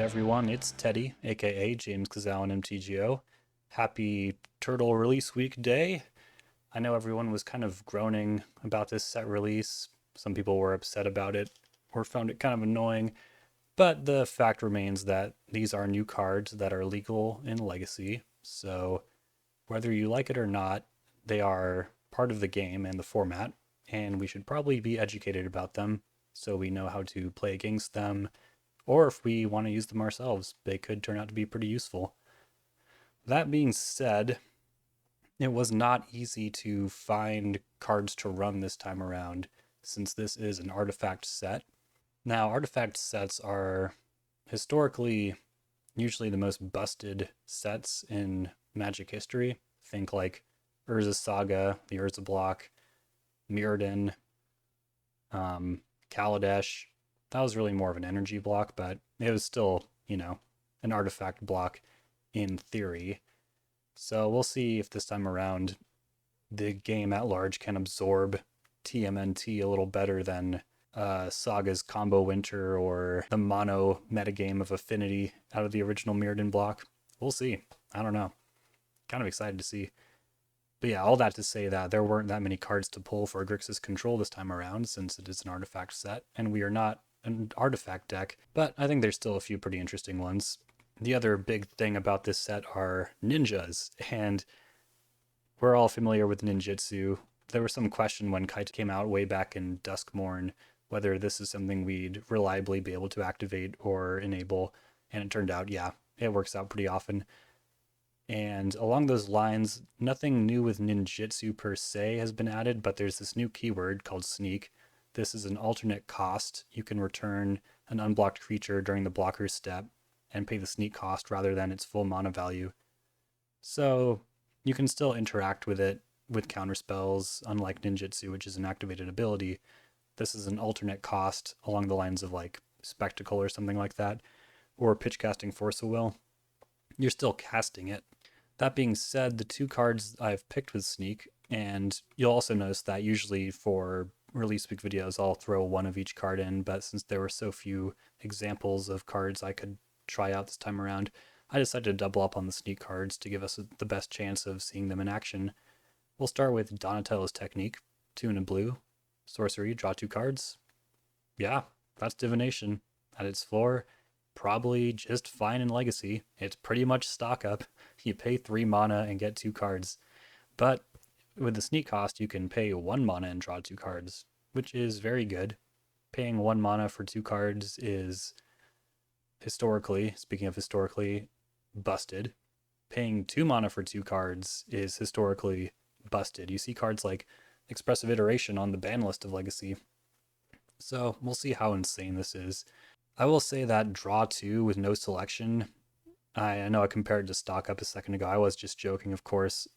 everyone, it's Teddy, aka JamesKisau on MTGO. Happy Turtle Release Week day. I know everyone was kind of groaning about this set release. Some people were upset about it or found it kind of annoying, but the fact remains that these are new cards that are legal in Legacy, so whether you like it or not, they are part of the game and the format, and we should probably be educated about them so we know how to play against them, or if we want to use them ourselves, they could turn out to be pretty useful. That being said, it was not easy to find cards to run this time around, since this is an artifact set. Now, artifact sets are historically usually the most busted sets in Magic history. Think like Urza Saga, the Urza block, Mirrodin, Kaladesh. That was really more of an energy block, but it was still, an artifact block in theory. So we'll see if this time around the game at large can absorb TMNT a little better than Saga's Combo Winter or the mono metagame of Affinity out of the original Mirrodin block. We'll see. I don't know. Kind of excited to see. But yeah, all that to say that there weren't that many cards to pull for Grixis Control this time around, since it is an artifact set, and we are not an artifact deck, but I think there's still a few pretty interesting ones. The other big thing about this set are ninjas, and we're all familiar with ninjutsu. There was some question when Kaito came out way back in Duskmourn whether this is something we'd reliably be able to activate or enable, and it turned out, yeah, it works out pretty often. And along those lines, nothing new with ninjutsu per se has been added, but there's this new keyword called sneak. This is an alternate cost. You can return an unblocked creature during the blocker's step and pay the sneak cost rather than its full mana value. So you can still interact with it with counterspells, unlike ninjutsu, which is an activated ability. This is an alternate cost along the lines of like Spectacle or something like that, or Pitch Casting Force of Will. You're still casting it. That being said, the two cards I've picked with Sneak, and you'll also notice that usually for release week videos, I'll throw one of each card in, but since there were so few examples of cards I could try out this time around, I decided to double up on the Sneak cards to give us the best chance of seeing them in action. We'll start with Donatello's Technique, 2 and a blue, sorcery, draw 2 cards. Yeah, that's Divination. At its floor, probably just fine in Legacy. It's pretty much stock up. You pay 3 mana and get 2 cards. But with the sneak cost, you can pay 1 mana and draw 2 cards, which is very good. Paying 1 mana for 2 cards is historically, speaking of historically, busted. Paying 2 mana for 2 cards is historically busted. You see cards like Expressive Iteration on the ban list of Legacy. So we'll see how insane this is. I will say that draw 2 with no selection, I know I compared to stock up a second ago. I was just joking, of course.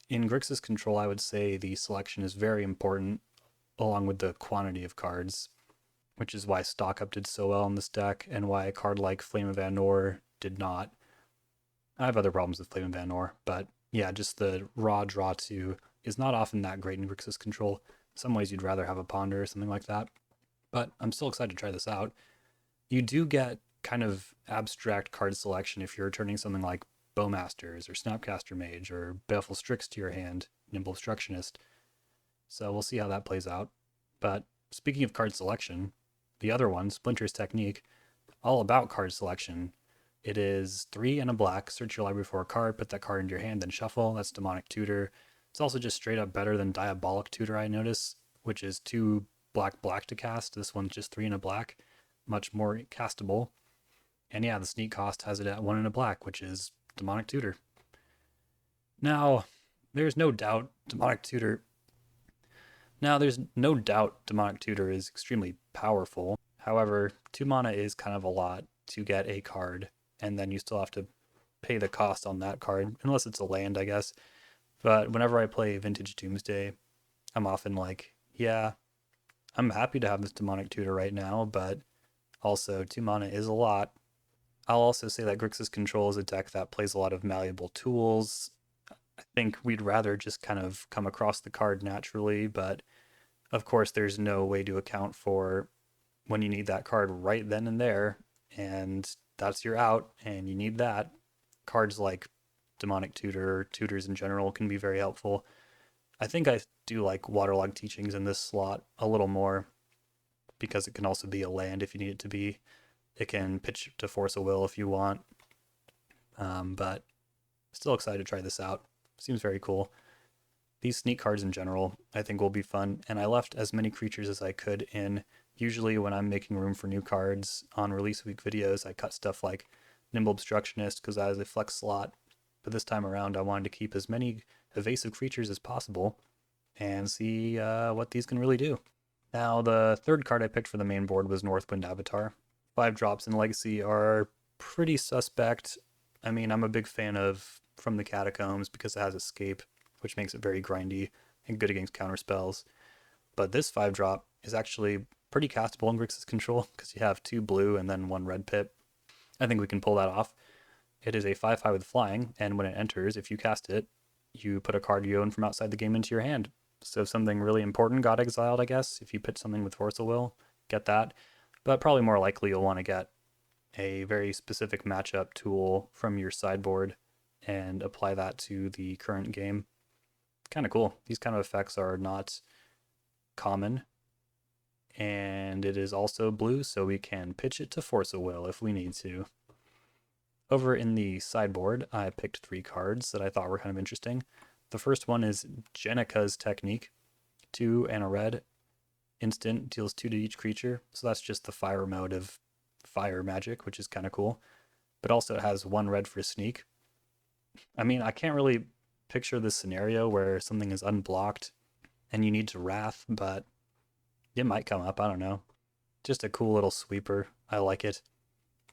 In Grixis Control, I would say the selection is very important, along with the quantity of cards, which is why stock up did so well in this deck, and why a card like Flame of Anor did not. I have other problems with Flame of Anor, but yeah, just the raw draw 2 is not often that great in Grixis Control. In some ways, you'd rather have a Ponder or something like that. But I'm still excited to try this out. You do get kind of abstract card selection if you're returning something like Bowmasters or Snapcaster Mage or Baleful Strix to your hand, Nimble Obstructionist. So we'll see how that plays out. But speaking of card selection, the other one, Splinter's Technique, all about card selection. It is 3 and a black, search your library for a card, put that card into your hand, then shuffle. That's Demonic Tutor. It's also just straight up better than Diabolic Tutor, I notice, which is 2 black to cast. This one's just 3 and a black, much more castable. And yeah, the sneak cost has it at 1 and a black, which is Demonic Tutor. Now, there's no doubt Demonic Tutor is extremely powerful. However, 2 mana is kind of a lot to get a card, and then you still have to pay the cost on that card, unless it's a land, I guess. But whenever I play Vintage Doomsday, I'm often like, yeah, I'm happy to have this Demonic Tutor right now, but also 2 mana is a lot. I'll also say that Grixis Control is a deck that plays a lot of malleable tools. I think we'd rather just kind of come across the card naturally, but of course there's no way to account for when you need that card right then and there. and that's your out, and you need that. Cards like Demonic Tutor, tutors in general can be very helpful. I think I do like Waterlogged Teachings in this slot a little more because it can also be a land if you need it to be. It can pitch to Force of Will if you want. But still excited to try this out. Seems very cool. These sneak cards in general, I think will be fun, and I left as many creatures as I could in. Usually when I'm making room for new cards on release week videos, I cut stuff like Nimble Obstructionist because that is a flex slot, but this time around I wanted to keep as many evasive creatures as possible and see what these can really do. Now the third card I picked for the main board was Northwind Avatar. 5 drops in Legacy are pretty suspect. I mean, I'm a big fan of From the Catacombs because it has Escape, which makes it very grindy and good against counter spells. But this 5-drop is actually pretty castable in Grixis control because you have 2 blue and then 1 red pip. I think we can pull that off. It is a 5/5 with flying, and when it enters, if you cast it, you put a card you own from outside the game into your hand. So if something really important got exiled, I guess, if you pitch something with Force of Will, get that. But probably more likely you'll want to get a very specific matchup tool from your sideboard and apply that to the current game. Kind of cool. These kind of effects are not common, and it is also blue, so we can pitch it to Force of Will if we need to. Over in the sideboard, I picked 3 cards that I thought were kind of interesting. The first one is Jenika's Technique. 2 and a red. Instant, deals 2 to each creature, so that's just the fire mode of fire magic, which is kind of cool. But also it has 1 red for sneak. I mean, I can't really picture this scenario where something is unblocked and you need to Wrath, but it might come up, I don't know. Just a cool little sweeper, I like it.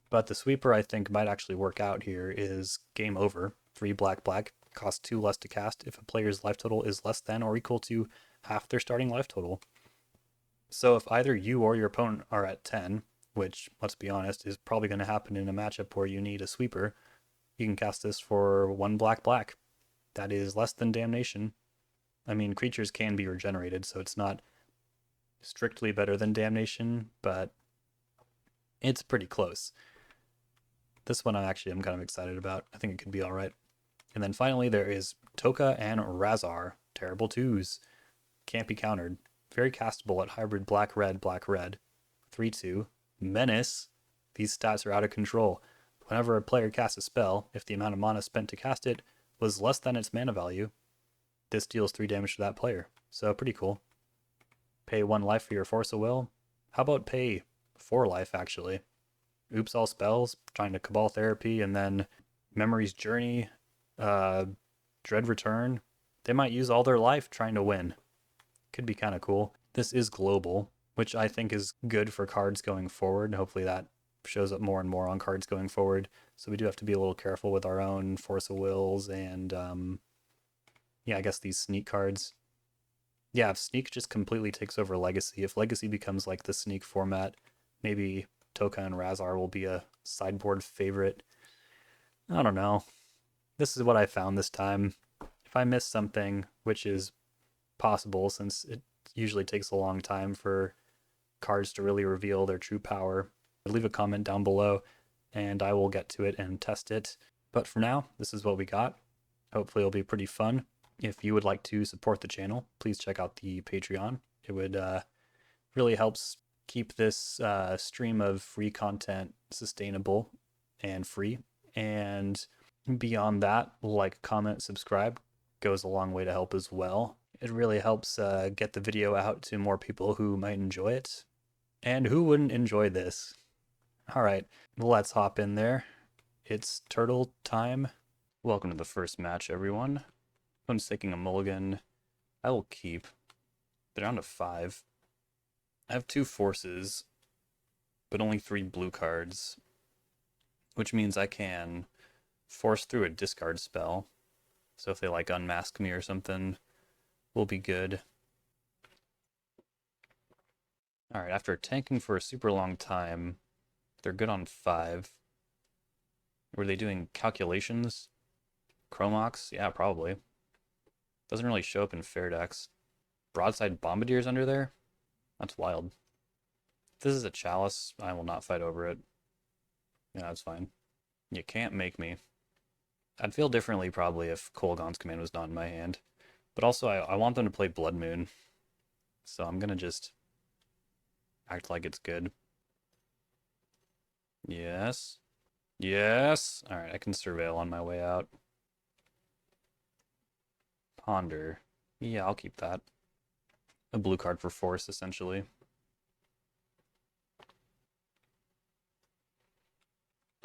But the sweeper I think might actually work out here is Game Over. 3 black, costs 2 less to cast if a player's life total is less than or equal to half their starting life total. So if either you or your opponent are at 10, which, let's be honest, is probably going to happen in a matchup where you need a sweeper, you can cast this for 1 black. That is less than Damnation. I mean, creatures can be regenerated, so it's not strictly better than Damnation, but it's pretty close. This one I'm kind of excited about. I think it could be alright. And then finally there is Toka and Razar. Terrible 2s. Can't be countered. Very castable at hybrid black-red. 3/2. Menace. These stats are out of control. Whenever a player casts a spell, if the amount of mana spent to cast it was less than its mana value, this deals 3 damage to that player. So pretty cool. Pay 1 life for your Force of Will. How about pay 4 life, actually? Oops all spells, trying to Cabal Therapy, and then Memory's Journey, Dread Return. They might use all their life trying to win. Could be kind of cool. This is global, which I think is good for cards going forward. Hopefully that shows up more and more on cards going forward. So we do have to be a little careful with our own Force of Wills and, I guess these sneak cards. Yeah, if sneak just completely takes over Legacy, if Legacy becomes like the sneak format, maybe Toka and Razar will be a sideboard favorite. I don't know. This is what I found this time. If I miss something, which is possible since it usually takes a long time for cards to really reveal their true power, leave a comment down below and I will get to it and test it. But for now, this is what we got. Hopefully it'll be pretty fun. If you would like to support the channel, please check out the Patreon. It would really helps keep this stream of free content sustainable and free. And beyond that, like, comment, subscribe goes a long way to help as well. It really helps get the video out to more people who might enjoy it. And who wouldn't enjoy this? All right, let's hop in there. It's turtle time. Welcome to the first match, everyone. I'm taking a mulligan. I will keep. They're down to 5. I have 2 forces, but only 3 blue cards, which means I can force through a discard spell. So if they like unmask me or something, we'll be good. Alright, after tanking for a super long time, they're good on 5. Were they doing calculations? Chromox? Yeah, probably. Doesn't really show up in fair decks. Broadside Bombardier's under there? That's wild. If this is a Chalice, I will not fight over it. Yeah, that's fine. You can't make me. I'd feel differently probably if Kolaghan's Command was not in my hand. But also, I want them to play Blood Moon. So I'm gonna just act like it's good. Yes. Yes! Alright, I can surveil on my way out. Ponder. Yeah, I'll keep that. A blue card for force, essentially.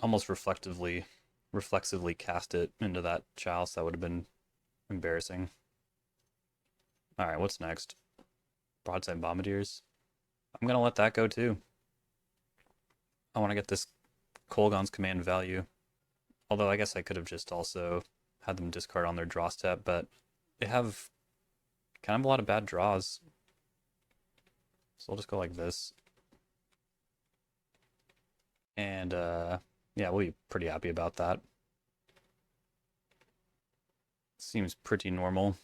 Almost reflexively cast it into that chalice. That would have been embarrassing. Alright, what's next? Broadside Bombardiers. I'm gonna let that go too. I want to get this Kolaghan's Command value. Although I guess I could have just also had them discard on their draw step, but they have kind of a lot of bad draws. So I'll just go like this. And yeah, we'll be pretty happy about that. Seems pretty normal.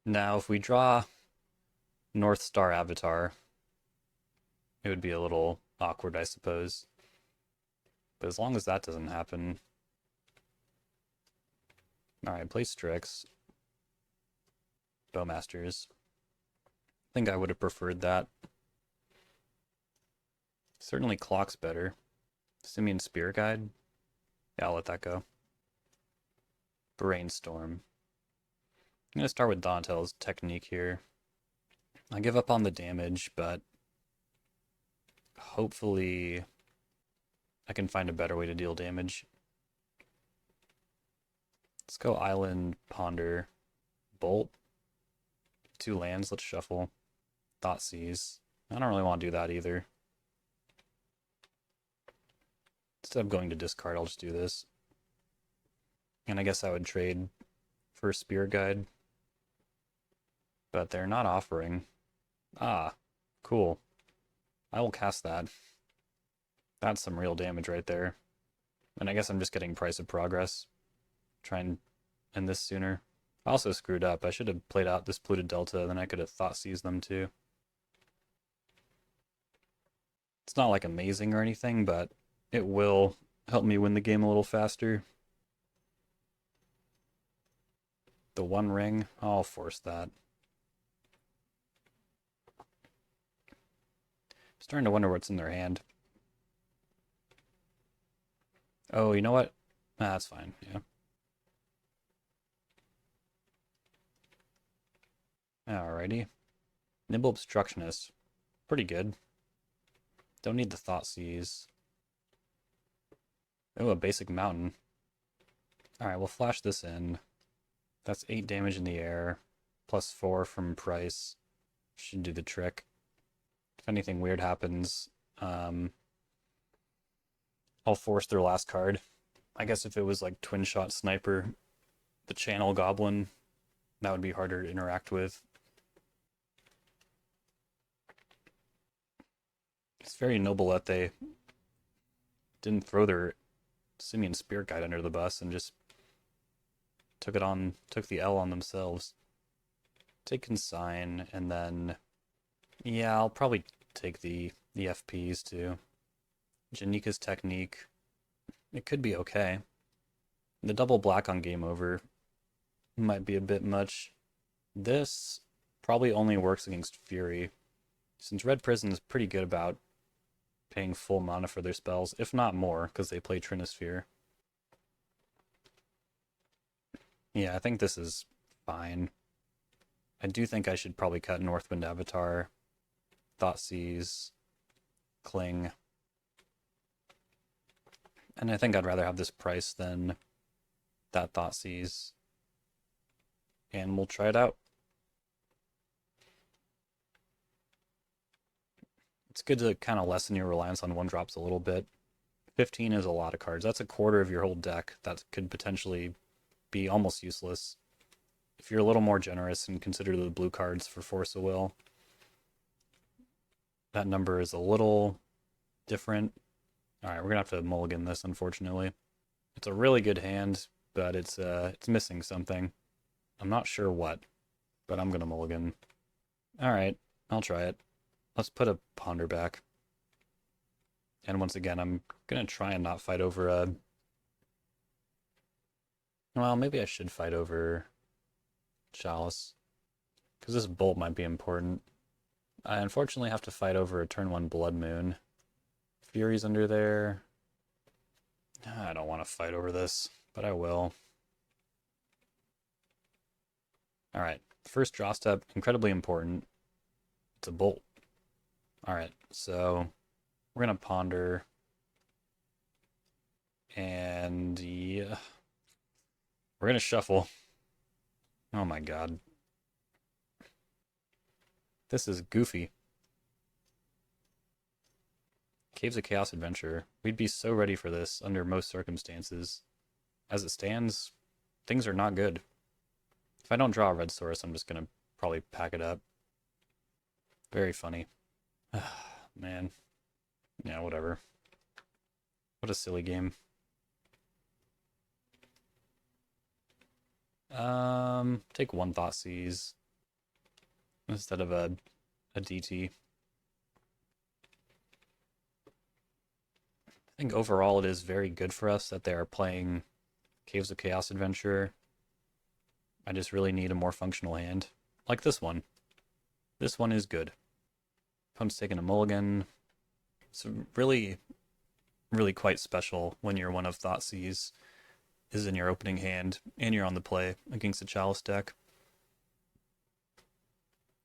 Now, if we draw North Star Avatar, it would be a little awkward, I suppose. But as long as that doesn't happen... Alright, play Strix. Bowmasters. I think I would have preferred that. Certainly Clock's better. Simian Spear Guide? Yeah, I'll let that go. Brainstorm. I'm going to start with Donatel's technique here. I give up on the damage, but hopefully I can find a better way to deal damage. Let's go Island, Ponder, Bolt. 2 lands, let's shuffle. Thoughtseize. I don't really want to do that either. Instead of going to discard, I'll just do this. And I guess I would trade for Spirit Guide. But they're not offering. Ah, cool. I will cast that. That's some real damage right there. And I guess I'm just getting Price of Progress. Try and end this sooner. I also screwed up. I should have played out this Polluted Delta, then I could have Thoughtseized them too. It's not like amazing or anything, but it will help me win the game a little faster. The One Ring, I'll force that. Starting to wonder what's in their hand. Oh, you know what? Ah, that's fine, yeah. Alrighty. Nimble Obstructionist. Pretty good. Don't need the Thoughtseize. Oh, a basic mountain. Alright, we'll flash this in. That's 8 damage in the air. Plus 4 from Price. Should do the trick. If anything weird happens, I'll force their last card. I guess if it was like Twin Shot Sniper, the Channel Goblin, that would be harder to interact with. It's very noble that they didn't throw their Simian Spirit Guide under the bus and just took the L on themselves. Take Consign, and then yeah, I'll probably take the FPs too. Janika's Technique. It could be okay. The double black on Game Over might be a bit much. This probably only works against Fury, since Red Prison is pretty good about paying full mana for their spells, if not more, because they play Trinisphere. Yeah, I think this is fine. I do think I should probably cut Northwind Avatar, Thoughtseize, Cling. And I think I'd rather have this price than that Thoughtseize. And we'll try it out. It's good to kind of lessen your reliance on 1-drops a little bit. 15 is a lot of cards. That's a quarter of your whole deck that could potentially be almost useless. If you're a little more generous and consider the blue cards for Force of Will, that number is a little different. Alright, we're gonna have to mulligan this, unfortunately. It's a really good hand, but it's missing something. I'm not sure what, but I'm gonna mulligan. Alright, I'll try it. Let's put a Ponder back. And once again, I'm gonna try and not fight over a... Well, maybe I should fight over Chalice, because this Bolt might be important. I unfortunately have to fight over a turn 1 Blood Moon. Fury's under there. I don't want to fight over this, but I will. Alright, first draw step, incredibly important. It's a Bolt. Alright, so we're going to ponder. And yeah, we're going to shuffle. Oh my god. This is goofy. Caves of Chaos Adventure. We'd be so ready for this under most circumstances. As it stands, things are not good. If I don't draw a red source, I'm just going to probably pack it up. Very funny. Man. Yeah, whatever. What a silly game. Take one Thoughtseize instead of a DT. I think overall it is very good for us that they are playing Caves of Chaos Adventure. I just really need a more functional hand. Like this one. This one is good. Opponent's taking a mulligan. It's really, really quite special when your one of Thoughtseize is in your opening hand and you're on the play against a Chalice deck.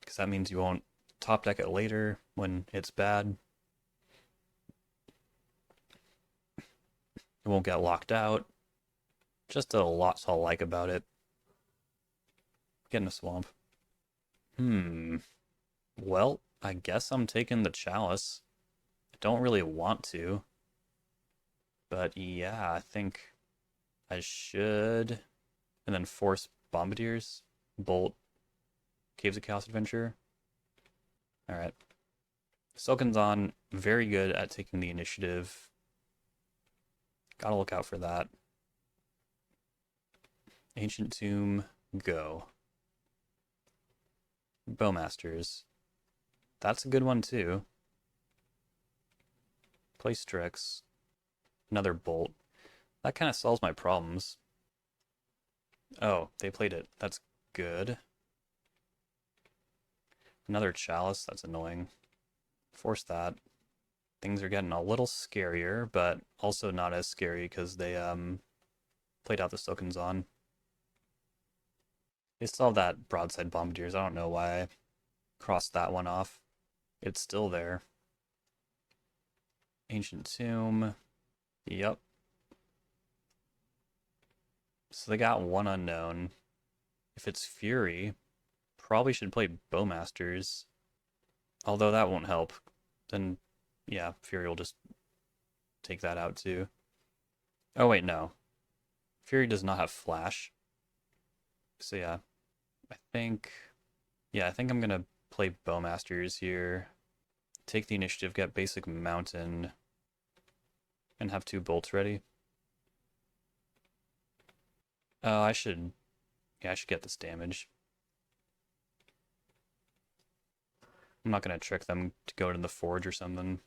Because that means you won't top deck it later when it's bad. It won't get locked out. Just a lot to like about it. Get in a swamp. Well, I guess I'm taking the Chalice. I don't really want to. But yeah, I think I should. And then force Bombardiers. Bolt. Caves of Chaos Adventure. Alright. Sulkin's on. Very good at taking the initiative. Gotta look out for that. Ancient Tomb. Go. Bowmasters. That's a good one too. Play Strix. Another Bolt. That kind of solves my problems. Oh, they played it. That's good. Another Chalice. That's annoying. Force that. Things are getting a little scarier, but also not as scary because they played out the Sulkin's on. They still have that Broadside Bombardiers. I don't know why I crossed that one off. It's still there. Ancient Tomb. Yep. So they got one unknown. If it's Fury, probably should play Bowmasters. Although that won't help. Then, yeah, Fury will just take that out too. Oh wait, no. Fury does not have Flash. So yeah, I think I'm gonna play Bowmasters here. Take the initiative, get basic Mountain, and have 2 bolts ready. Oh, I should get this damage. I'm not gonna trick them to go to the Forge or something.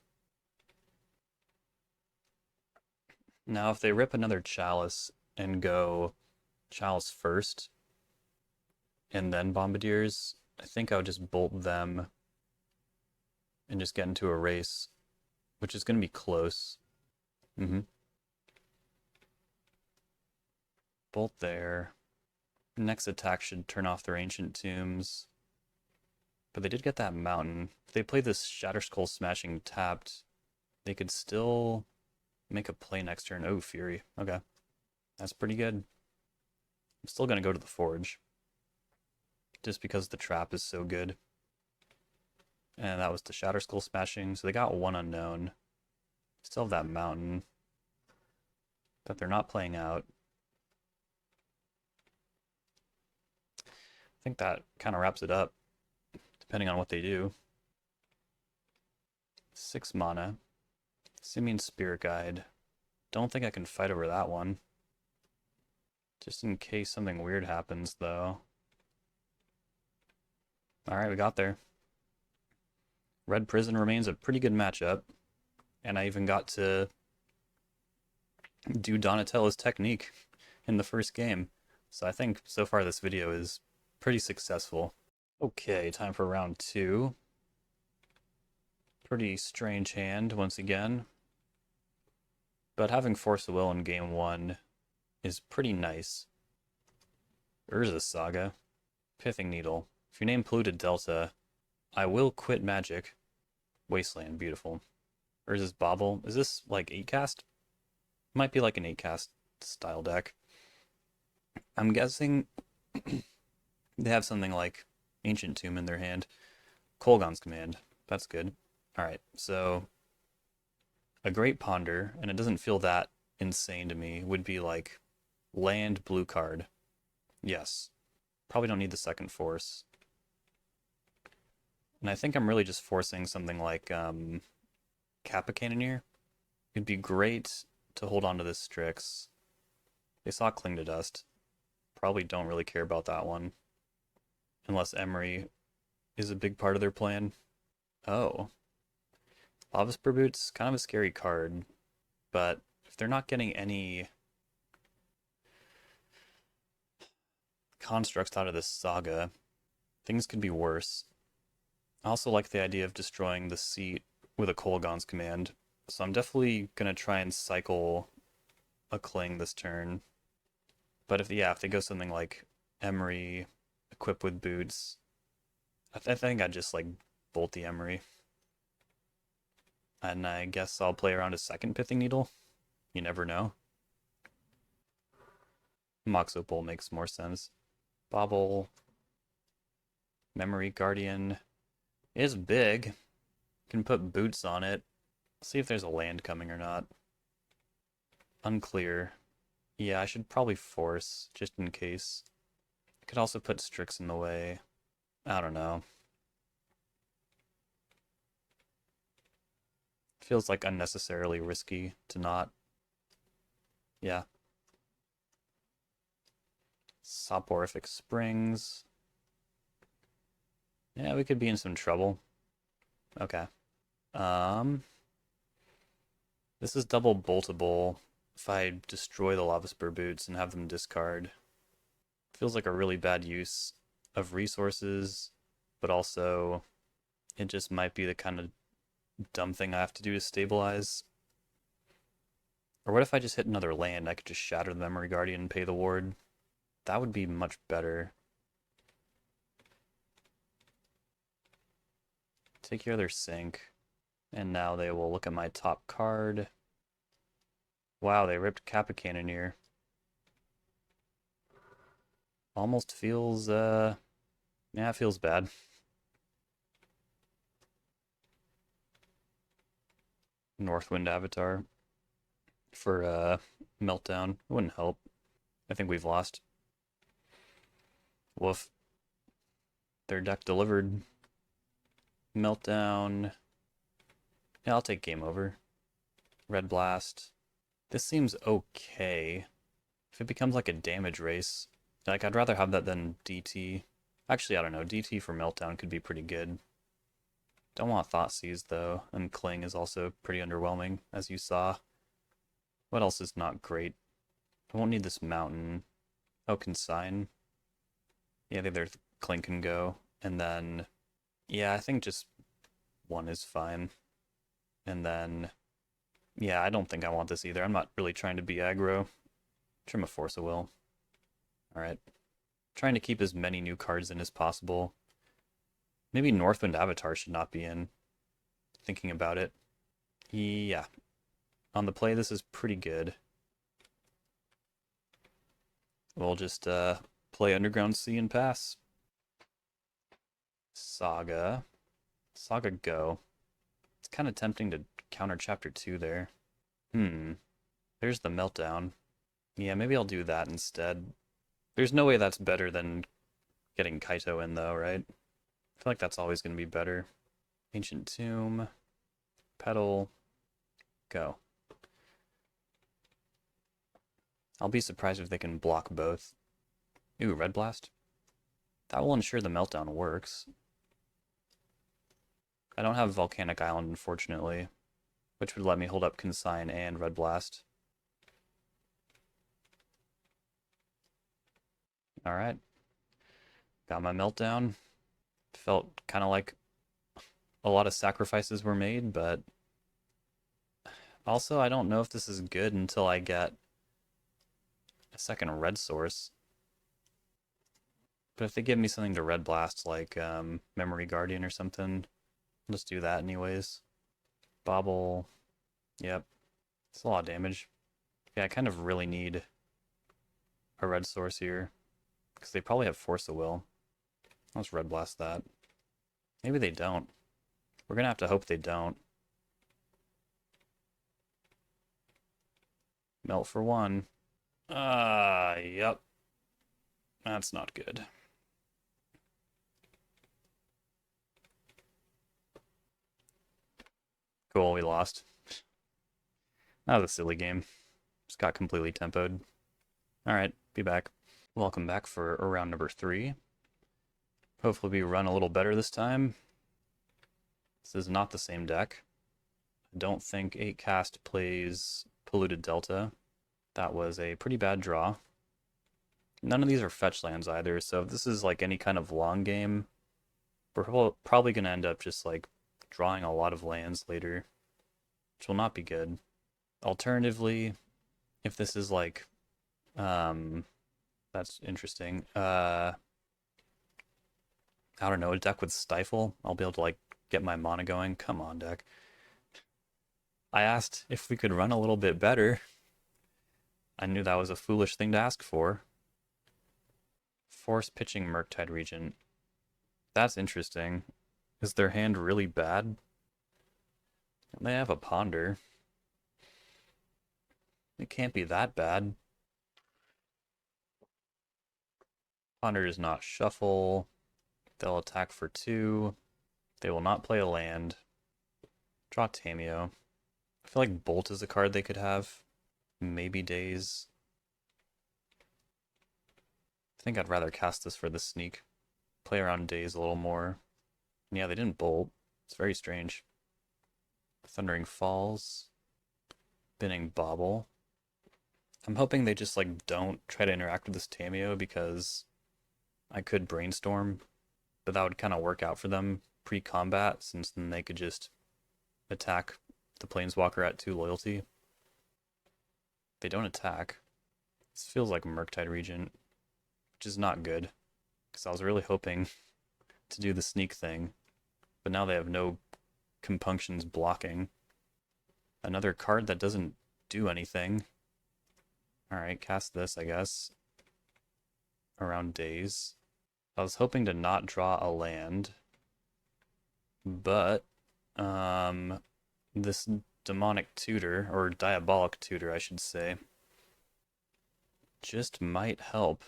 Now, if they rip another Chalice and go Chalice first, and then Bombardiers, I think I would just bolt them and just get into a race, which is going to be close. Bolt there. Next attack should turn off their Ancient Tombs. But they did get that Mountain. If they play this Shatterskull Smashing tapped, they could still make a play next turn. Oh, Fury. Okay. That's pretty good. I'm still going to go to the Forge. Just because the trap is so good. And that was the Shatterskull Smashing. So they got one unknown. Still have that Mountain that they're not playing out. I think that kind of wraps it up, depending on what they do. 6 mana. Simian Spirit Guide. Don't think I can fight over that one. Just in case something weird happens, though. Alright, we got there. Red Prison remains a pretty good matchup. And I even got to do Donatello's technique in the first game. So I think so far this video is pretty successful. Okay, time for round 2. Pretty strange hand once again. But having Force of Will in game 1 is pretty nice. Urza Saga. Pithing Needle. If you name Polluted Delta, I will quit Magic. Wasteland, beautiful. Urza's Bauble. Is this like 8-cast? Might be like an 8-cast style deck. I'm guessing they have something like Ancient Tomb in their hand. Kolaghan's Command. That's good. Alright, so a Great Ponder, and it doesn't feel that insane to me, would be like land blue card. Yes. Probably don't need the second force. And I think I'm really just forcing something like Kappa Cannoneer. It'd be great to hold on to this Strix. They saw Cling to Dust. Probably don't really care about that one. Unless Emery is a big part of their plan. Oh. Lavaspur Boots, kind of a scary card. But if they're not getting any constructs out of this saga, things could be worse. I also like the idea of destroying the seat with a Kolaghan's Command. So I'm definitely going to try and cycle a Cling this turn. But if they go something like Emery, equipped with boots, I think I'd just like bolt the Emery. And I guess I'll play around a second Pithing Needle. You never know. Mox Opal makes more sense. Bauble. Memory Guardian is big. Can put boots on it. See if there's a land coming or not. Unclear. Yeah, I should probably force, just in case. Could also put Strix in the way. I don't know. Feels like unnecessarily risky to not. Yeah. Soporific Springs. Yeah, we could be in some trouble. Okay. This is double boltable if I destroy the Lavaspur Boots and have them discard. Feels like a really bad use of resources, but also it just might be the kind of dumb thing I have to do to stabilize. Or what if I just hit another land? I could just shatter the Memory Guardian and pay the ward. That would be much better. Take your other sink. And now they will look at my top card. Wow, they ripped Kappa Cannoneer. Almost feels, yeah, it feels bad. Northwind Avatar for Meltdown. It wouldn't help. I think we've lost. Woof. Their deck delivered. Meltdown. Yeah, I'll take game over. Red Blast. This seems okay. If it becomes like a damage race, like I'd rather have that than DT. Actually, I don't know. DT for Meltdown could be pretty good. Don't want Thoughtseize though, and Cling is also pretty underwhelming, as you saw. What else is not great? I won't need this mountain. Oh, Consign. Yeah, their Cling can go. And then, yeah, I think just one is fine. And then, yeah, I don't think I want this either. I'm not really trying to be aggro. Trim a Force of Will. Alright. Trying to keep as many new cards in as possible. Maybe Northwind Avatar should not be in. Thinking about it. Yeah. On the play, this is pretty good. We'll just play Underground Sea and pass. Saga. Saga Go. It's kind of tempting to counter Chapter 2 there. There's the Meltdown. Yeah, maybe I'll do that instead. There's no way that's better than getting Kaito in, though, right? I feel like that's always going to be better. Ancient Tomb. Petal. Go. I'll be surprised if they can block both. Ooh, Red Blast. That will ensure the Meltdown works. I don't have Volcanic Island, unfortunately. which would let me hold up Consign and Red Blast. Alright. Got my Meltdown. Felt kind of like a lot of sacrifices were made, but also I don't know if this is good until I get a second red source. But if they give me something to Red Blast, like Memory Guardian or something, I'll just do that anyways. Bobble. Yep. It's a lot of damage. Yeah, I kind of really need a red source here, because they probably have Force of Will. Let's Red Blast that. Maybe they don't. We're gonna have to hope they don't. Melt for one. Yep. That's not good. Cool, we lost. That was a silly game. Just got completely tempoed. Alright, be back. Welcome back for round number 3. Hopefully we run a little better this time. This is not the same deck. I don't think 8-cast plays Polluted Delta. That was a pretty bad draw. None of these are fetch lands either, so if this is like any kind of long game, we're probably going to end up just like drawing a lot of lands later, which will not be good. Alternatively, if this is like, that's interesting. I don't know, a deck with Stifle, I'll be able to like get my mana going. Come on, deck. I asked if we could run a little bit better. I knew that was a foolish thing to ask for. Force pitching Murktide Regent. That's interesting. Is their hand really bad? They have a Ponder. It can't be that bad. Ponder does not shuffle. They'll attack for 2. They will not play a land. Draw Tameo. I feel like Bolt is a card they could have. Maybe Daze. I think I'd rather cast this for the sneak. Play around Daze a little more. And yeah, they didn't Bolt. It's very strange. Thundering Falls. Binning Bobble. I'm hoping they just like don't try to interact with this Tameo, because I could Brainstorm, but that would kind of work out for them pre-combat, since then they could just attack the Planeswalker at 2 loyalty. They don't attack. This feels like Murktide Regent, which is not good, because I was really hoping to do the sneak thing, but now they have no compunctions blocking. Another card that doesn't do anything. Alright, cast this, I guess. Around Daze. I was hoping to not draw a land, but this demonic tutor, or diabolic tutor I should say, just might help.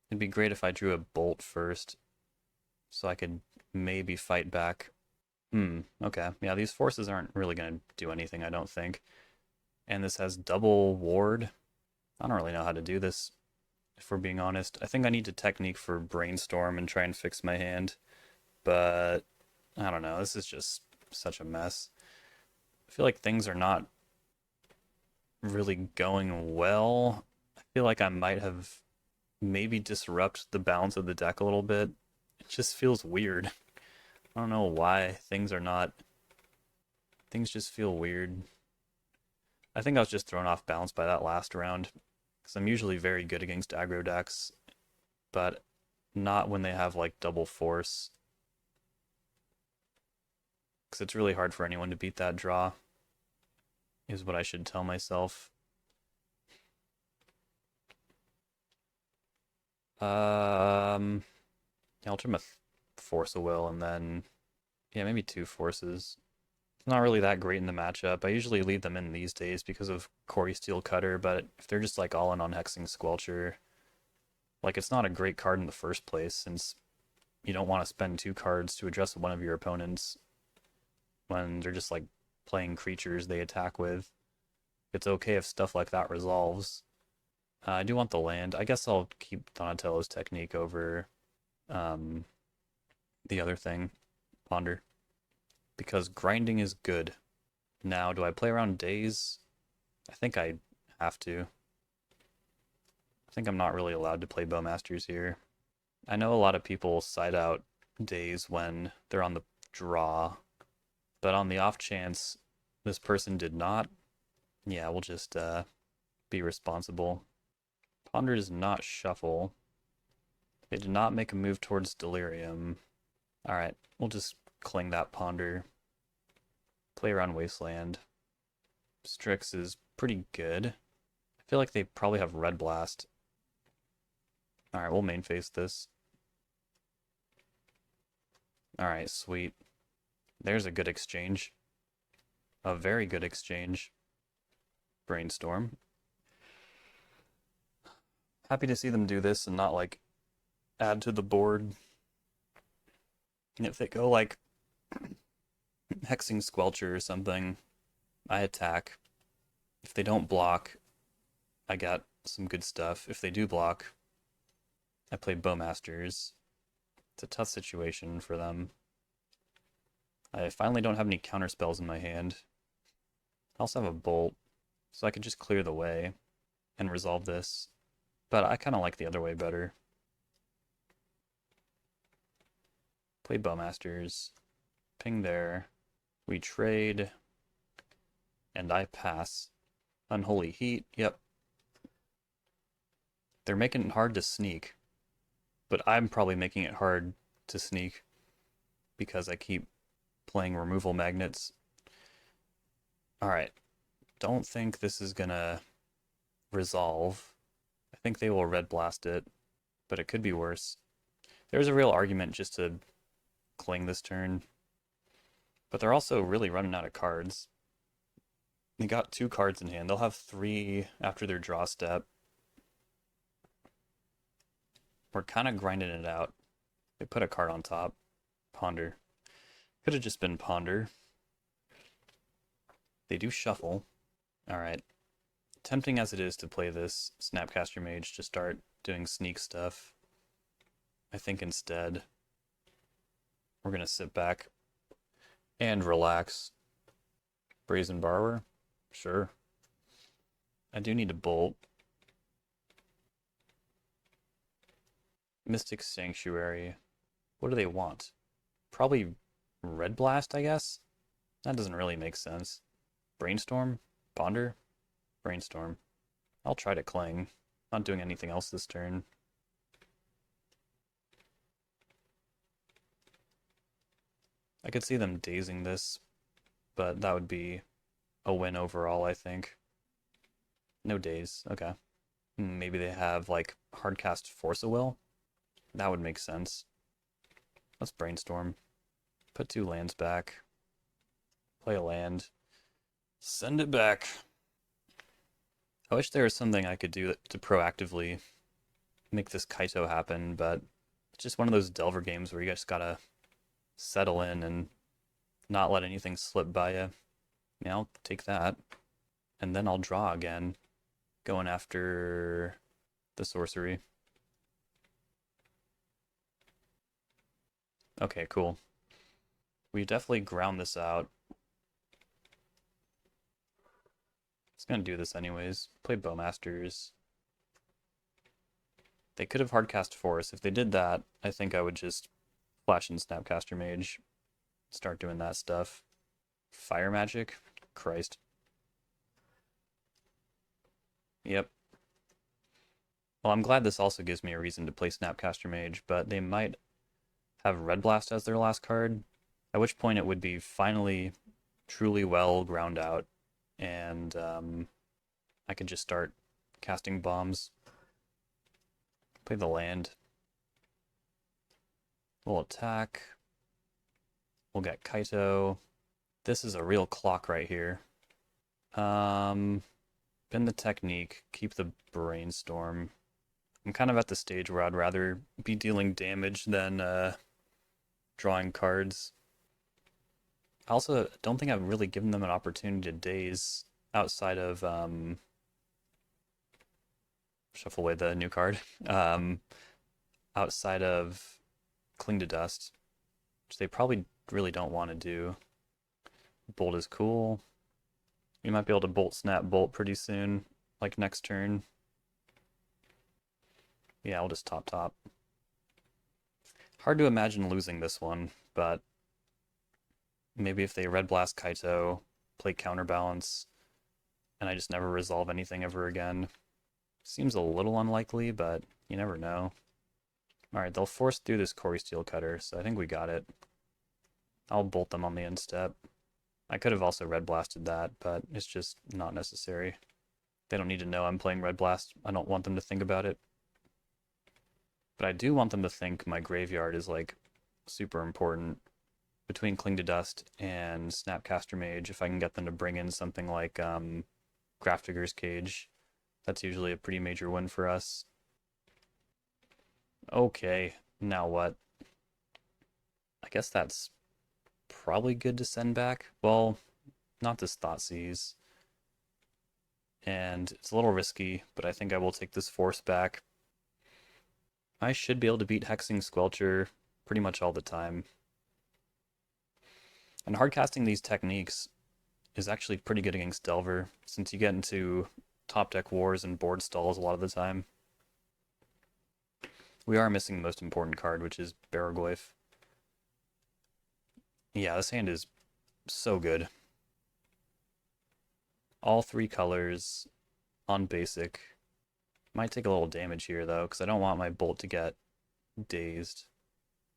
It'd be great if I drew a Bolt first, so I could maybe fight back. Okay. Yeah, these forces aren't really going to do anything, I don't think. And this has double ward. I don't really know how to do this, if we're being honest. I think I need to technique for Brainstorm and try and fix my hand, but I don't know. This is just such a mess. I feel like things are not really going well. I feel like I might have maybe disrupt the balance of the deck a little bit. It just feels weird. I don't know why things just feel weird. I think I was just thrown off balance by that last round, because I'm usually very good against aggro decks, but not when they have like double force, because it's really hard for anyone to beat that draw, is what I should tell myself. Yeah, I'll trim a Force of Will, and then, yeah, maybe 2 forces. It's not really that great in the matchup. I usually leave them in these days because of Corey Steel Cutter, but if they're just like all in on Hexing Squelcher, like it's not a great card in the first place, since you don't want to spend 2 cards to address one of your opponents when they're just like playing creatures they attack with. It's okay if stuff like that resolves. I do want the land. I guess I'll keep Donatello's technique over the other thing, Ponder, because grinding is good. Now, do I play around days? I think I have to. I think I'm not really allowed to play Bowmasters here. I know a lot of people side out days when they're on the draw, but on the off chance this person did not, yeah, we'll just be responsible. Ponder does not shuffle. They did not make a move towards Delirium. Alright, we'll just cling that Ponder. Play around Wasteland. Strix is pretty good. I feel like they probably have Red Blast. Alright, we'll main face this. Alright, sweet. There's a good exchange. A very good exchange. Brainstorm. Happy to see them do this and not, like, add to the board. And if they go, like, Hexing Squelcher or something, I attack. If they don't block, I got some good stuff. If they do block, I play Bowmasters. It's a tough situation for them. I finally don't have any counter spells in my hand. I also have a Bolt, so I could just clear the way and resolve this. But I kind of like the other way better. Play Bowmasters. Ping there. We trade. And I pass. Unholy Heat, yep. They're making it hard to sneak. But I'm probably making it hard to sneak because I keep playing removal magnets. Alright. Don't think this is gonna resolve. I think they will Red Blast it, but it could be worse. There's a real argument just to cling this turn. But they're also really running out of cards. They got 2 cards in hand. They'll have 3 after their draw step. We're kind of grinding it out. They put a card on top. Ponder. Could have just been Ponder. They do shuffle. Alright. Tempting as it is to play this Snapcaster Mage to start doing sneak stuff, I think instead we're going to sit back and relax. Brazen Borrower? Sure. I do need a Bolt. Mystic Sanctuary. What do they want? Probably Red Blast, I guess? That doesn't really make sense. Brainstorm? Ponder? Brainstorm. I'll try to cling. Not doing anything else this turn. I could see them dazing this, but that would be a win overall, I think. No daze, okay. Maybe they have, like, hardcast Force of Will? That would make sense. Let's brainstorm. Put 2 lands back. Play a land. Send it back. I wish there was something I could do to proactively make this Kaito happen, but it's just one of those Delver games where you just gotta settle in and not let anything slip by you. Yeah, I'll take that. And then I'll draw again, going after the sorcery. Okay, cool. We definitely ground this out. It's gonna do this anyways. Play Bowmasters. They could have hardcast Force. If they did that, I think I would just flash in Snapcaster Mage. Start doing that stuff. Fire Magic? Christ. Yep. Well, I'm glad this also gives me a reason to play Snapcaster Mage, but they might have Red Blast as their last card, at which point it would be finally truly well ground out, and I could just start casting bombs. Play the land. We'll attack. We'll get Kaito. This is a real clock right here. Bend the technique, keep the brainstorm. I'm kind of at the stage where I'd rather be dealing damage than drawing cards. I also don't think I've really given them an opportunity to daze outside of shuffle away the new card. Outside of Cling to Dust, which they probably really don't want to do. Bolt is cool. We might be able to bolt snap bolt pretty soon, like next turn. Yeah, I'll just top. Hard to imagine losing this one, but maybe if they Red Blast Kaito, play Counterbalance, and I just never resolve anything ever again. Seems a little unlikely, but you never know. Alright, they'll force through this Core Steel Cutter, so I think we got it. I'll bolt them on the end step. I could have also Red Blasted that, but it's just not necessary. They don't need to know I'm playing Red Blast. I don't want them to think about it. But I do want them to think my graveyard is, like, super important. Between Cling to Dust and Snapcaster Mage, if I can get them to bring in something like Grafdigger's Cage, that's usually a pretty major win for us. Okay, now what? I guess that's probably good to send back. Well, not this Thoughtseize. And it's a little risky, but I think I will take this Force back. I should be able to beat Hexing Squelcher pretty much all the time. And hardcasting these techniques is actually pretty good against Delver, since you get into top deck wars and board stalls a lot of the time. We are missing the most important card, which is Baraglyph. Yeah, this hand is so good. All 3 colors on basic. Might take a little damage here, though, because I don't want my Bolt to get dazed.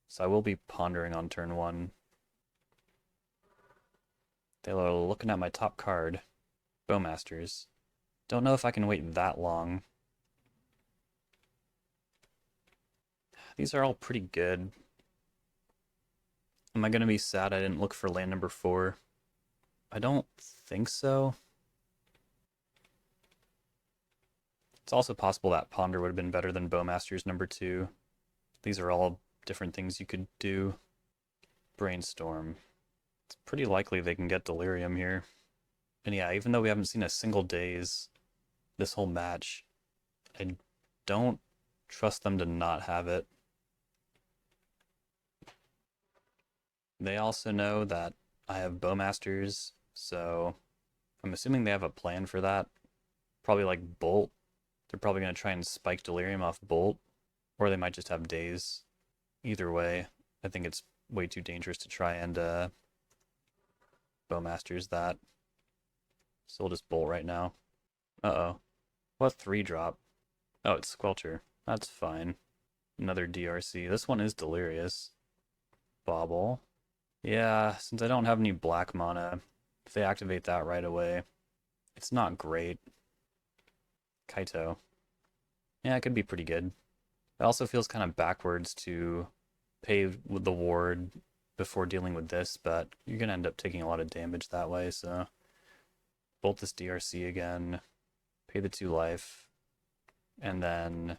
So I will be pondering on turn 1. They are looking at my top card, Bowmasters. Don't know if I can wait that long. These are all pretty good. Am I going to be sad I didn't look for land number 4? I don't think so. It's also possible that Ponder would have been better than Bowmasters number 2. These are all different things you could do. Brainstorm. It's pretty likely they can get Delirium here. And yeah, even though we haven't seen a single daze this whole match, I don't trust them to not have it. They also know that I have Bowmasters, so I'm assuming they have a plan for that. Probably like Bolt. They're probably going to try and spike Delirium off Bolt, or they might just have Daze. Either way, I think it's way too dangerous to try and Bowmasters that. So we'll just Bolt right now. Uh-oh. What 3-drop? Oh, it's Squelcher. That's fine. Another DRC. This one is Delirious. Bobble. Yeah, since I don't have any black mana, if they activate that right away, it's not great. Kaito. Yeah, it could be pretty good. It also feels kind of backwards to pay with the ward before dealing with this, but you're going to end up taking a lot of damage that way, so bolt this DRC again, pay the 2 life, and then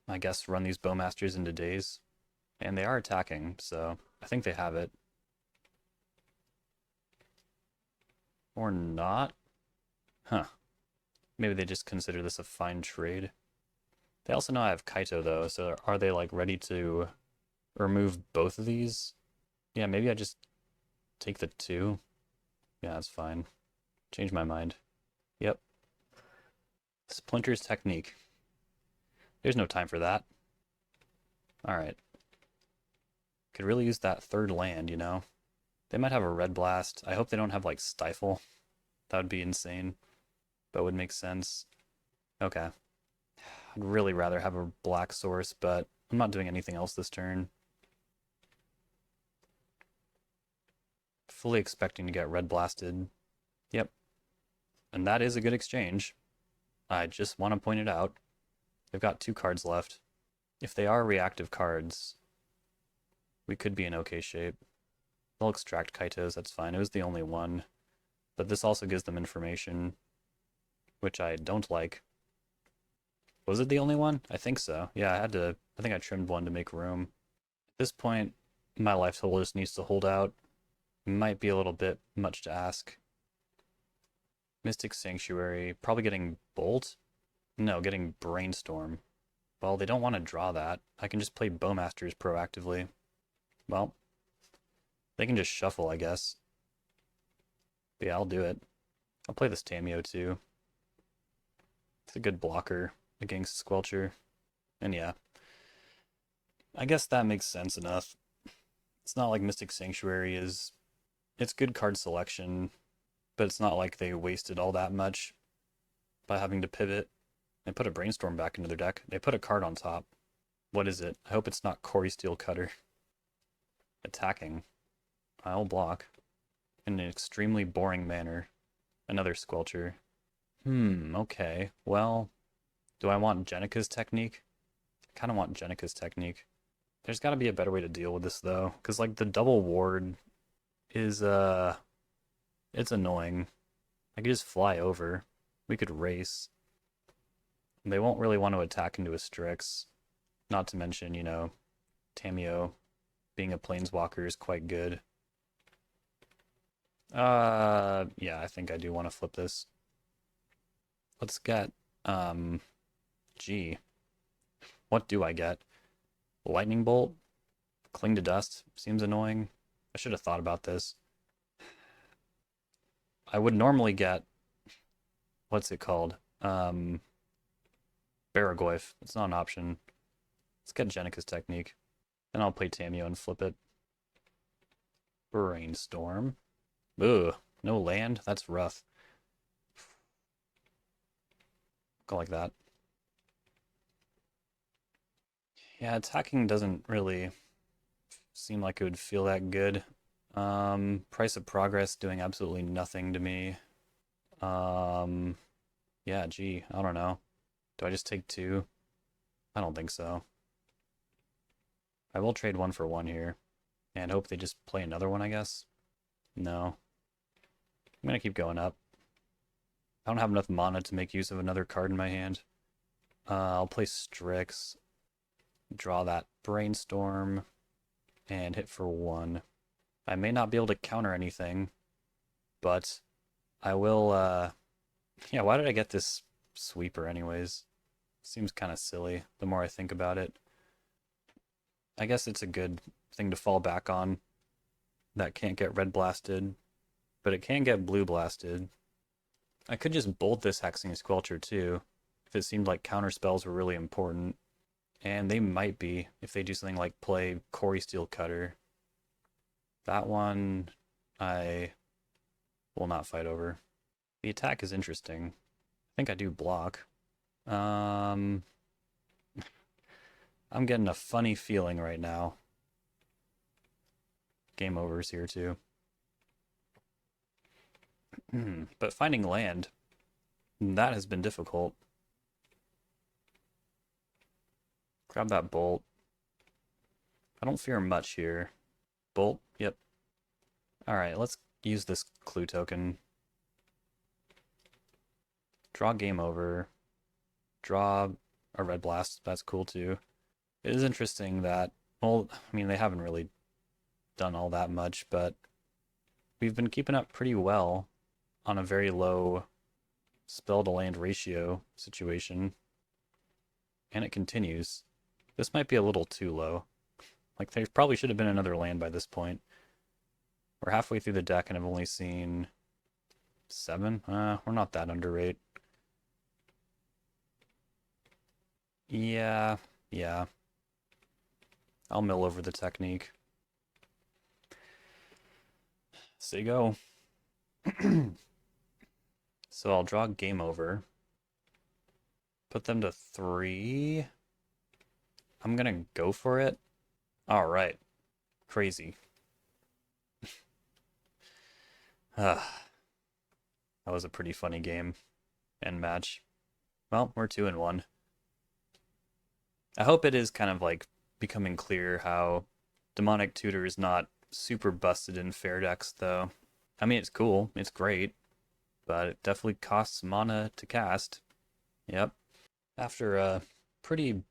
I guess run these Bowmasters into Daze. And they are attacking, so I think they have it. Or not? Huh. Maybe they just consider this a fine trade. They also know I have Kaito, though, so are they, like, ready to remove both of these? Yeah, maybe I just take the 2. Yeah, that's fine. Change my mind. Yep. Splinter's Technique. There's no time for that. Alright. Could really use that 3rd land, you know? They might have a Red Blast. I hope they don't have, like, Stifle. That would be insane. But would make sense. Okay. I'd really rather have a black source, but I'm not doing anything else this turn. Fully expecting to get Red Blasted. Yep. And that is a good exchange. I just want to point it out. They've got 2 cards left. If they are reactive cards, we could be in okay shape. They'll extract Kaitos, that's fine. It was the only one. But this also gives them information, which I don't like. Was it the only one? I think so. Yeah, I think I trimmed one to make room. At this point, my life total just needs to hold out. It might be a little bit much to ask. Mystic Sanctuary, probably getting Bolt? No, getting Brainstorm. Well, they don't want to draw that. I can just play Bowmasters proactively. Well, they can just shuffle, I guess. But yeah, I'll do it. I'll play this Tameo too. It's a good blocker against Squelcher. And yeah, I guess that makes sense enough. It's not like Mystic Sanctuary is... It's good card selection, but it's not like they wasted all that much by having to pivot. They put a Brainstorm back into their deck. They put a card on top. What is it? I hope it's not Corey Steel Cutter. Attacking. I'll block. In an extremely boring manner. Another Squelcher. Okay. Well, do I want Jenika's technique? I kind of want Jenika's technique. There's got to be a better way to deal with this, though. Because, like, the double ward is, it's annoying. I could just fly over. We could race. They won't really want to attack into a Strix. Not to mention, you know, Tameo being a planeswalker is quite good. Yeah, I think I do want to flip this. Let's get, G. What do I get? Lightning Bolt? Cling to Dust? Seems annoying. I should have thought about this. I would normally get... What's it called? Barragoyf. It's not an option. Let's get Jenika's technique. Then I'll play Tameo and flip it. Brainstorm. Ugh, no land? That's rough. Go like that. Yeah, attacking doesn't really seem like it would feel that good. Price of Progress doing absolutely nothing to me. Yeah, gee, I don't know. Do I just take 2? I don't think so. I will trade 1 for 1 here. And hope they just play another one, I guess. No. I'm gonna keep going up. I don't have enough mana to make use of another card in my hand. I'll play Strix. Draw that Brainstorm. And hit for 1. I may not be able to counter anything. But I will, yeah, why did I get this sweeper anyways? Seems kind of silly, the more I think about it. I guess it's a good thing to fall back on. That can't get red blasted, but it can get blue blasted. I could just bolt this Hexing Squelcher too, if it seemed like counter spells were really important. And they might be, if they do something like play Corey Steel Cutter. That one, I will not fight over. The attack is interesting. I think I do block. I'm getting a funny feeling right now. Game overs here too. But finding land, that has been difficult. Grab that bolt. I don't fear much here. Bolt, yep. Alright, let's use this clue token. Draw game over. Draw a red blast, that's cool too. It is interesting that, well, I mean, they haven't really done all that much, but we've been keeping up pretty well on a very low spell to land ratio situation. And it continues. This might be a little too low. Like, there probably should have been another land by this point. We're halfway through the deck and I've only seen 7. We're not that underrate. Yeah. I'll mill over the technique. Say go. So I'll draw game over. Put them to 3. I'm gonna go for it. Alright. Crazy. That was a pretty funny game and match. Well, we're 2-1. I hope it is kind of like becoming clear how Demonic Tutor is not super busted in fair decks, though. I mean, it's cool, it's great, but it definitely costs mana to cast. Yep. After a pretty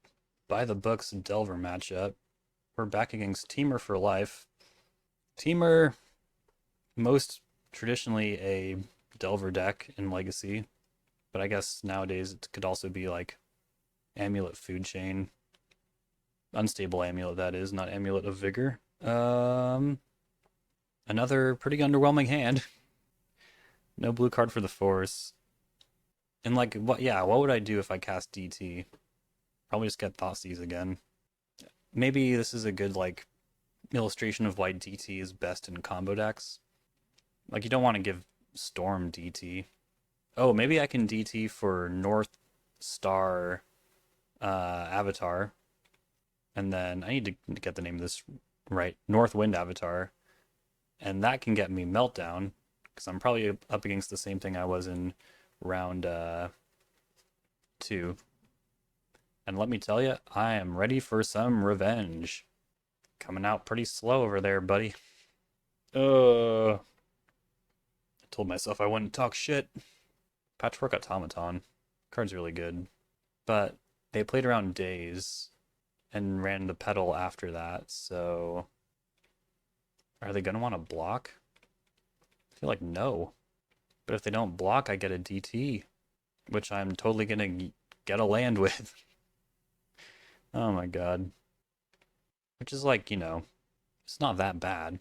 by-the-books Delver matchup, we're back against Temur for life. Temur, most traditionally a Delver deck in Legacy, but I guess nowadays it could also be like Amulet Food Chain. Unstable Amulet, that is, not Amulet of Vigor. Another pretty underwhelming hand. No blue card for the force. And like, what? Yeah, what would I do if I cast DT? Probably just get Thoughtseize again. Maybe this is a good like illustration of why DT is best in combo decks. Like, you don't want to give Storm DT. Oh, maybe I can DT for North Star Avatar. And then I need to get the name of this right. North Wind Avatar. And that can get me Meltdown, because I'm probably up against the same thing I was in round 2. And let me tell you, I am ready for some revenge. Coming out pretty slow over there, buddy. I told myself I wouldn't talk shit. Patchwork Automaton. Card's really good. But they played around Days and ran the pedal after that, so... Are they going to want to block? I feel like no. But if they don't block, I get a DT, which I'm totally going to get a land with. Oh my god. Which is like, you know, it's not that bad.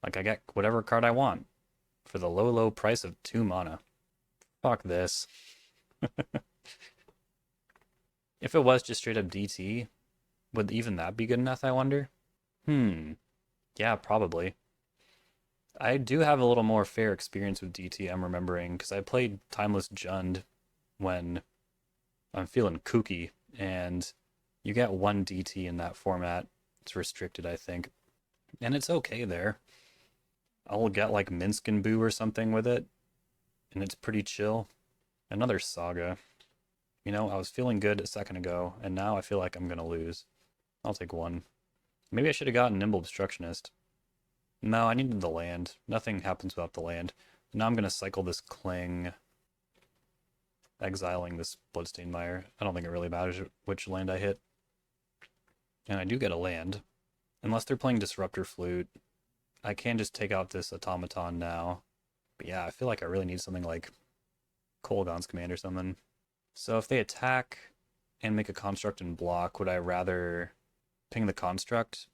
Like, I get whatever card I want for the low, low price of 2 mana. Fuck this. If it was just straight up DT, would even that be good enough, I wonder? Yeah, probably. I do have a little more fair experience with DT, I'm remembering, because I played Timeless Jund when I'm feeling kooky, and you get 1 DT in that format. It's restricted, I think. And it's okay there. I'll get like Minsk and Boo or something with it, and it's pretty chill. Another Saga. You know, I was feeling good a second ago, and now I feel like I'm gonna lose. I'll take 1. Maybe I should have gotten Nimble Obstructionist. No, I needed the land. Nothing happens without the land. Now I'm gonna cycle this Cling, exiling this Bloodstained Mire. I don't think it really matters which land I hit. And I do get a land. Unless they're playing Disruptor Flute, I can just take out this Automaton now. But yeah, I feel like I really need something like Kolaghan's Command or something. So if they attack and make a construct and block, would I rather ping the construct,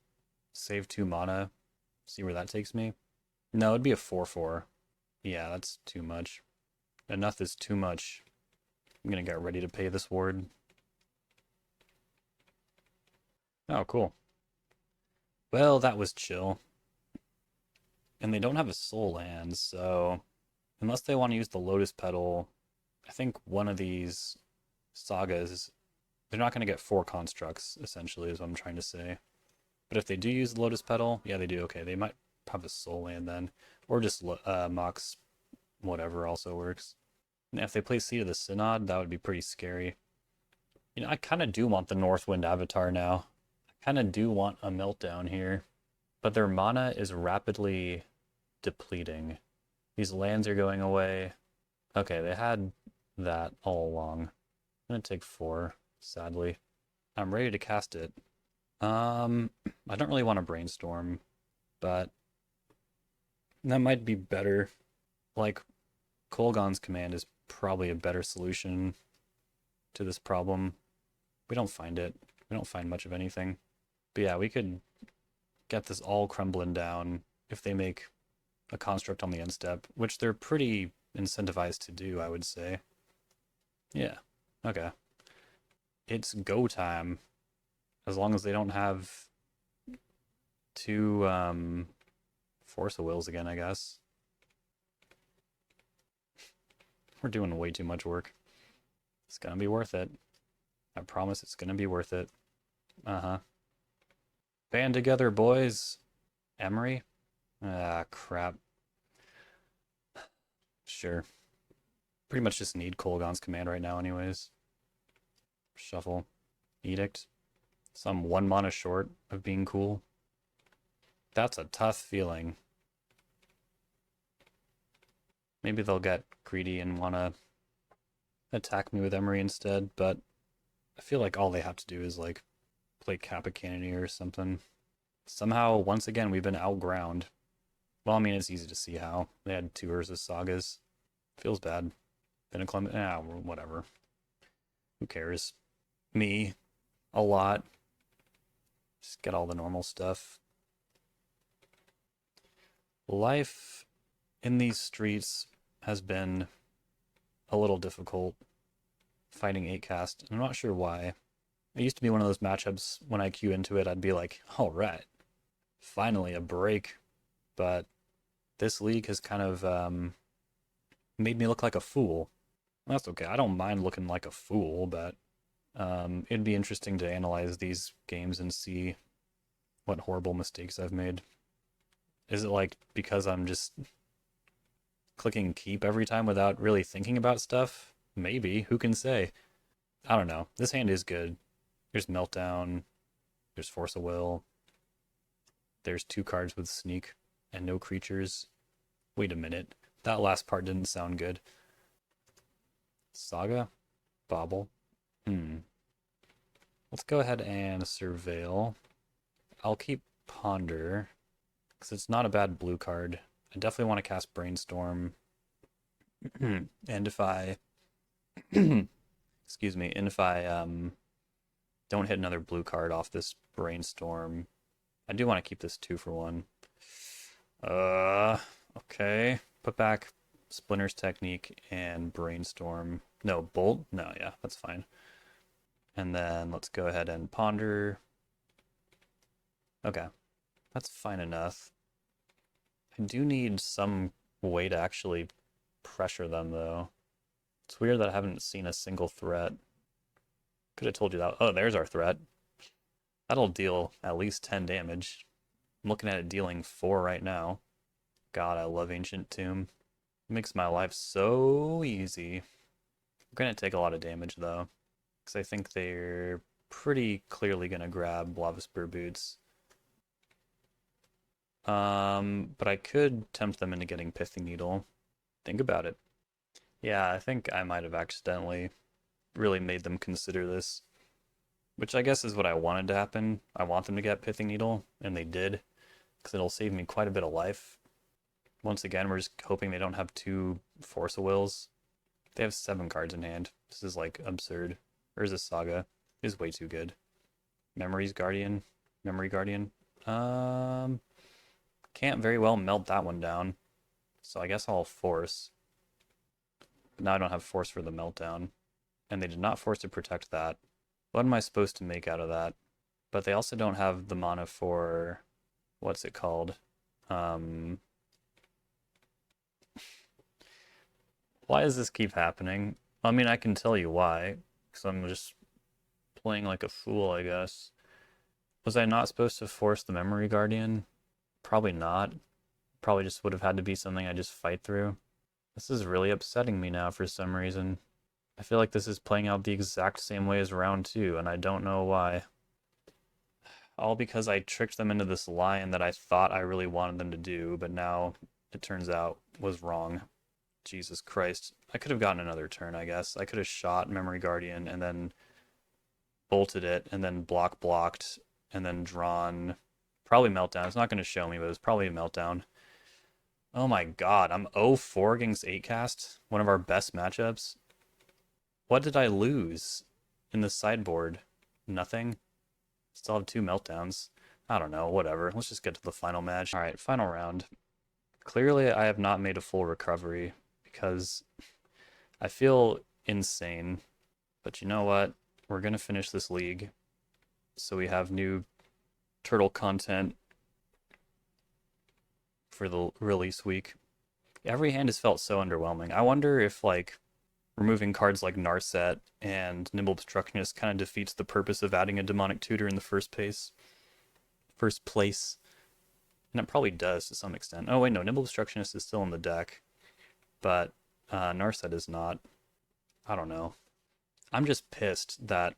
save 2 mana, see where that takes me? No, it'd be a 4/4. Yeah, that's too much. Enough is too much. I'm gonna get ready to pay this ward. Oh, cool. Well, that was chill. And they don't have a soul land, so unless they want to use the Lotus Petal, I think one of these sagas, they're not going to get 4 constructs, essentially, is what I'm trying to say. But if they do use the Lotus Petal, yeah, they do. Okay, they might have a soul land then. Or just Mox whatever also works. And if they play Seed of the Synod, that would be pretty scary. You know, I kind of do want the Northwind Avatar now. I kind of do want a Meltdown here. But their mana is rapidly depleting. These lands are going away. Okay, they had that all along. I'm gonna take 4, sadly. I'm ready to cast it. I don't really want to brainstorm, but that might be better. Like, Kolaghan's Command is probably a better solution to this problem. We don't find it. We don't find much of anything. But yeah, we could get this all crumbling down if they make a construct on the end step, which they're pretty incentivized to do, I would say. Yeah, okay. It's go time. As long as they don't have 2 Force of Wills again, I guess. We're doing way too much work. It's gonna be worth it. I promise it's gonna be worth it. Band together, boys. Emery? Ah, crap. Sure. Pretty much just need Kolaghan's Command right now anyways. Shuffle. Edict. Some 1 mana short of being cool. That's a tough feeling. Maybe they'll get greedy and want to attack me with Emery instead, but I feel like all they have to do is like play Kappa Cannoneer or something. Somehow, once again, we've been outground. Well, I mean, it's easy to see how. They had 2 Urza Sagas. Feels bad. Been a Clement. Whatever. Who cares? Me. A lot. Just get all the normal stuff. Life in these streets has been a little difficult fighting 8 cast. I'm not sure why. It used to be one of those matchups when I queue into it, I'd be like, all right, finally a break. But this league has kind of made me look like a fool. That's okay. I don't mind looking like a fool, but it'd be interesting to analyze these games and see what horrible mistakes I've made. Is it like because I'm just clicking keep every time without really thinking about stuff? Maybe. Who can say? I don't know. This hand is good. There's Meltdown. There's Force of Will. There's 2 cards with Sneak and no creatures. Wait a minute. That last part didn't sound good. Saga? Bobble? Let's go ahead and Surveil. I'll keep Ponder, because it's not a bad blue card. I definitely want to cast Brainstorm. And if I... excuse me, and if I don't hit another blue card off this Brainstorm, I do want to keep this 2 for 1. Okay. Put back Splinter's Technique and Brainstorm. No, Bolt? No, yeah, that's fine. And then let's go ahead and Ponder. Okay, that's fine enough. I do need some way to actually pressure them, though. It's weird that I haven't seen a single threat. Could have told you that. Oh, there's our threat. That'll deal at least 10 damage. I'm looking at it dealing 4 right now. God, I love Ancient Tomb. It makes my life so easy. I'm going to take a lot of damage, though, because I think they're pretty clearly going to grab Lava Spur Boots. But I could tempt them into getting Pithing Needle. Think about it. Yeah, I think I might have accidentally really made them consider this, which I guess is what I wanted to happen. I want them to get Pithing Needle, and they did, because it'll save me quite a bit of life. Once again, we're just hoping they don't have 2 Force of Wills. They have 7 cards in hand. This is like absurd. There's a Saga. It is way too good. Memory Guardian. Can't very well melt that one down. So I guess I'll force. But now I don't have force for the meltdown. And they did not force to protect that. What am I supposed to make out of that? But they also don't have the mana for... what's it called? Why does this keep happening? I mean, I can tell you why. Because I'm just playing like a fool, I guess. Was I not supposed to force the Memory Guardian? Probably not. Probably just would have had to be something I just fight through. This is really upsetting me now for some reason. I feel like this is playing out the exact same way as round 2, and I don't know why. All because I tricked them into this line that I thought I really wanted them to do, but now it turns out was wrong. Jesus Christ. I could have gotten another turn, I guess. I could have shot Memory Guardian and then bolted it and then blocked and then drawn. Probably Meltdown. It's not going to show me, but it's probably a Meltdown. Oh my god, I'm 0-4 against 8 cast. One of our best matchups. What did I lose in the sideboard? Nothing? Still have 2 Meltdowns. I don't know, whatever. Let's just get to the final match. Alright, final round. Clearly, I have not made a full recovery because I feel insane. But you know what? We're going to finish this league. So we have new turtle content for the release week. Every hand has felt so underwhelming. I wonder if, like, removing cards like Narset and Nimble Obstructionist kind of defeats the purpose of adding a Demonic Tutor in the first place. And it probably does to some extent. Oh wait, no, Nimble Obstructionist is still in the deck, but Narset is not. I don't know. I'm just pissed that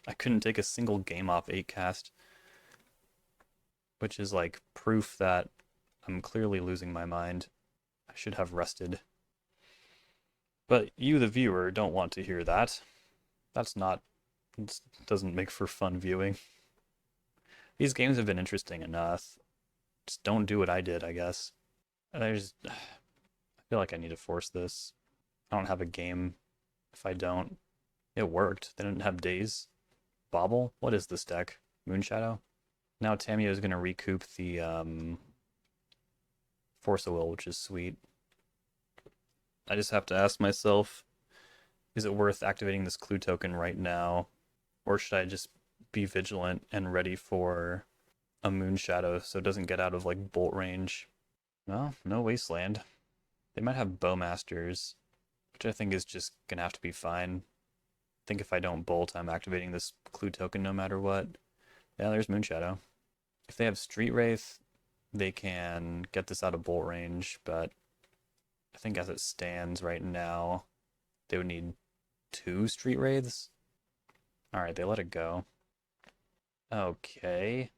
I couldn't take a single game off 8 cast, which is like proof that I'm clearly losing my mind. I should have rested. But you, the viewer, don't want to hear that. It doesn't make for fun viewing. These games have been interesting enough. Just don't do what I did, I guess. I feel like I need to force this. I don't have a game if I don't. It worked. They didn't have days. Bobble? What is this deck? Moonshadow? Now Tamiyo is going to recoup the Force of Will, which is sweet. I just have to ask myself, is it worth activating this clue token right now? Or should I just be vigilant and ready for a Moon Shadow so it doesn't get out of like bolt range? Well, no Wasteland. They might have Bowmasters, which I think is just gonna have to be fine. I think if I don't bolt, I'm activating this clue token no matter what. Yeah, there's Moon Shadow. If they have Street Wraith, they can get this out of bolt range, but I think as it stands right now, they would need 2 Street Wraiths. Alright, they let it go. Okay.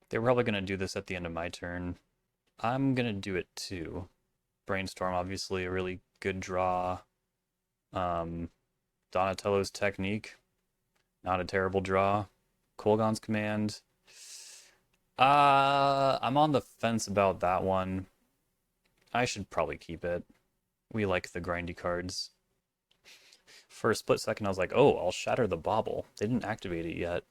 They were probably going to do this at the end of my turn. I'm going to do it too. Brainstorm, obviously, a really good draw. Donatello's Technique, not a terrible draw. Kolaghan's Command. I'm on the fence about that one. I should probably keep it. We like the grindy cards. For a split second, I was like, oh, I'll Shatter the Bauble. They didn't activate it yet.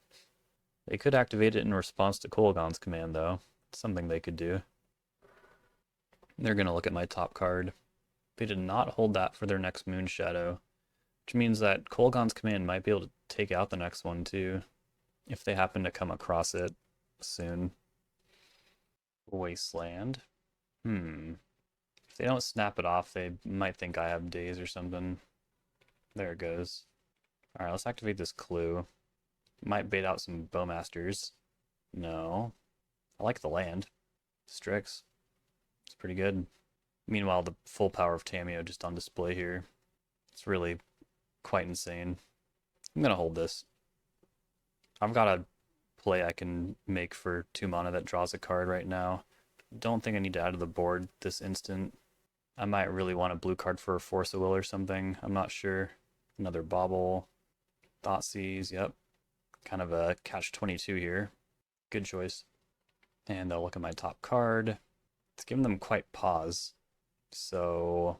They could activate it in response to Kolaghan's Command, though. It's something they could do. They're going to look at my top card. They did not hold that for their next Moon Shadow, which means that Kolaghan's Command might be able to take out the next one, too, if they happen to come across it soon. Wasteland. If they don't snap it off, they might think I have days or something. There it goes. Alright, let's activate this clue. Might bait out some Bowmasters. No. I like the land. Strix. It's pretty good. Meanwhile, the full power of Tamiyo just on display here. It's really quite insane. I'm gonna hold this. I've got a play I can make for 2 mana that draws a card right now. Don't think I need to add to the board this instant. I might really want a blue card for a Force of Will or something. I'm not sure. Another Bauble. Thoughtseize, yep. Kind of a catch-22 here. Good choice. And they'll look at my top card. It's giving them quite pause. So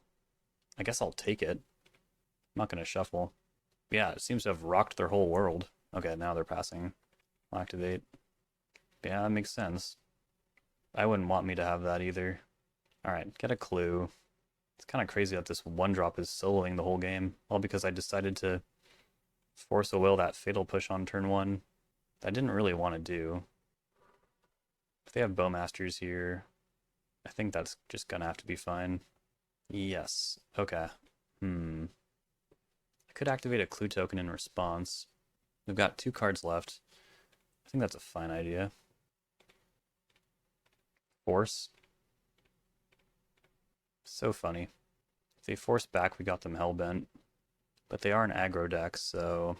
I guess I'll take it. I'm not going to shuffle. Yeah, it seems to have rocked their whole world. Okay, now they're passing. I'll activate. Yeah, that makes sense. I wouldn't want me to have that either. Alright, get a clue. It's kind of crazy that this 1-drop is soloing the whole game. All because I decided to Force a Will that Fatal Push on turn 1. That I didn't really want to do. If they have Bowmasters here, I think that's just gonna have to be fine. Yes. Okay. I could activate a clue token in response. We've got 2 cards left. I think that's a fine idea. Force. So funny. If they force back, we got them Hellbent. But they are an aggro deck, so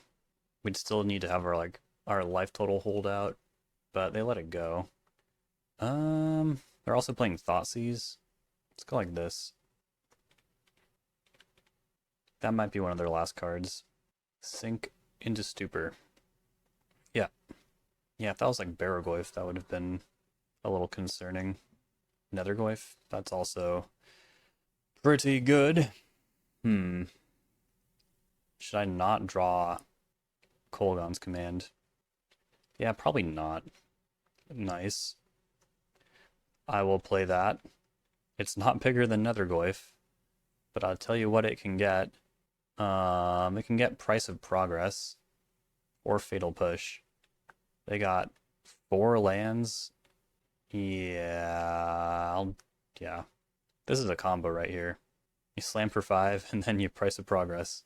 we'd still need to have our life total hold out. But they let it go. They're also playing Thoughtseize. Let's go like this. That might be one of their last cards. Sink into Stupor. Yeah. Yeah, if that was like Barragoyf, that would have been a little concerning. Nethergoyf, that's also pretty good. Should I not draw Kolaghan's Command? Yeah, probably not. Nice. I will play that. It's not bigger than Nethergoyf, but I'll tell you what it can get. It can get Price of Progress or Fatal Push. They got 4 lands. Yeah, yeah. This is a combo right here. You slam for 5, and then you Price of Progress.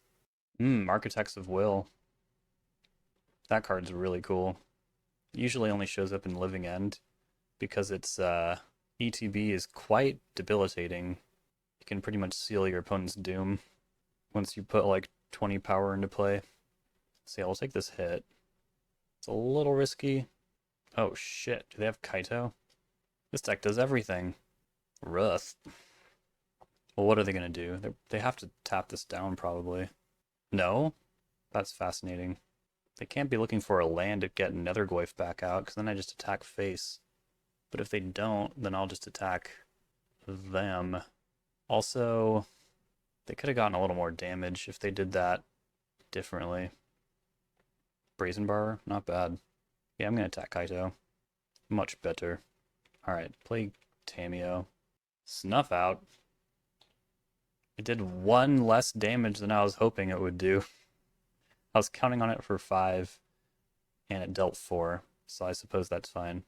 Architects of Will. That card's really cool. Usually only shows up in Living End because its ETB is quite debilitating. You can pretty much seal your opponent's doom once you put like 20 power into play. So yeah, we'll take this hit. It's a little risky. Oh shit, do they have Kaito? This deck does everything. Rough. Well, what are they gonna do? They have to tap this down probably. No? That's fascinating. They can't be looking for a land to get Nethergoyf back out, because then I just attack face. But if they don't, then I'll just attack them. Also, they could have gotten a little more damage if they did that differently. Brazen Bar, not bad. Yeah, I'm going to attack Kaito. Much better. Alright, play Tamiyo. Snuff out. It did 1 less damage than I was hoping it would do. I was counting on it for 5, and it dealt 4, so I suppose that's fine.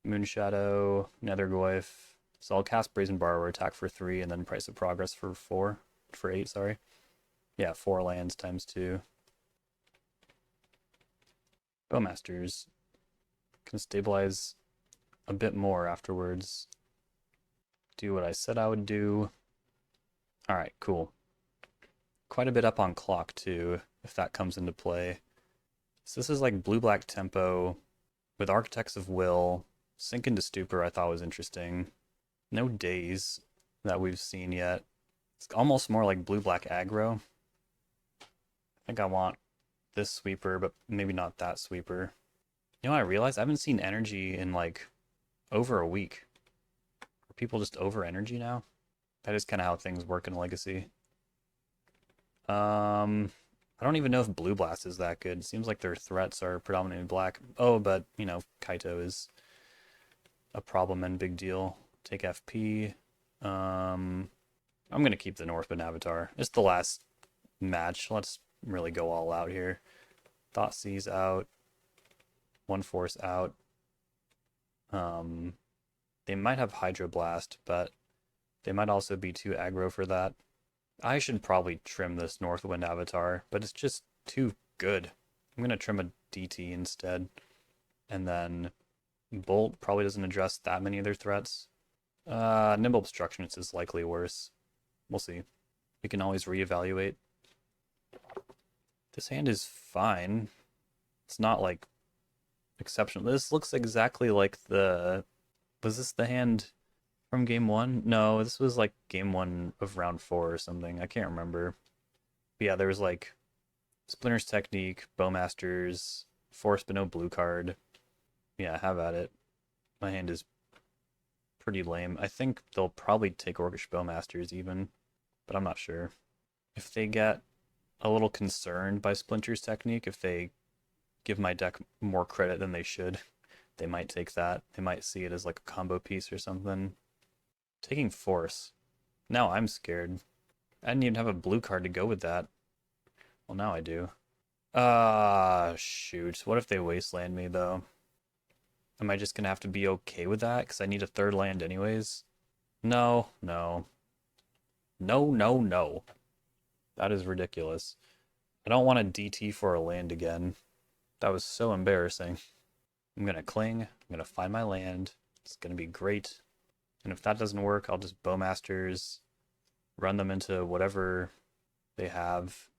Moonshadow, Nethergoyf. So I'll cast Brazen Borrower, attack for 3, and then Price of Progress for 4. For 8, sorry. Yeah, 4 lands times 2. Bowmasters can stabilize a bit more afterwards. Do what I said I would do. Alright, cool. Quite a bit up on clock, too, if that comes into play. So this is like blue-black tempo with Architects of Will. Sink into Stupor I thought was interesting. No days that we've seen yet. It's almost more like blue-black aggro. I think I want this sweeper, but maybe not that sweeper. You know what I realized? I haven't seen energy in like over a week. Are people just over energy now? That is kind of how things work in Legacy. I don't even know if Blue Blast is that good. It seems like their threats are predominantly black. Oh, but, you know, Kaito is a problem and big deal. Take FP. I'm going to keep the Northwind Avatar. It's the last match. Let's really go all out here. Thoughtseize out. One Force out. They might have Hydroblast, but they might also be too aggro for that. I should probably trim this Northwind Avatar, but it's just too good. I'm going to trim a DT instead. And then Bolt probably doesn't address that many of their threats. Nimble Obstructionist is likely worse. We'll see. We can always reevaluate. This hand is fine. It's not like exceptional. This looks exactly like the... Was this the hand from game 1? No, this was like game 1 of round 4 or something. I can't remember. But yeah, there was like Splinter's Technique, Bowmasters, Force but no blue card. Yeah, have at it. My hand is pretty lame. I think they'll probably take Orcish Bowmasters even, but I'm not sure. If they get a little concerned by Splinter's Technique, if they give my deck more credit than they should, they might take that. They might see it as like a combo piece or something. Taking Force. Now I'm scared. I didn't even have a blue card to go with that. Well, now I do. Shoot. What if they wasteland me, though? Am I just gonna have to be okay with that? Because I need a 3rd land anyways? No, no. No, no, no. That is ridiculous. I don't want a DT for a land again. That was so embarrassing. I'm gonna cling. I'm gonna find my land. It's gonna be great. And if that doesn't work, I'll just Bowmasters, run them into whatever they have,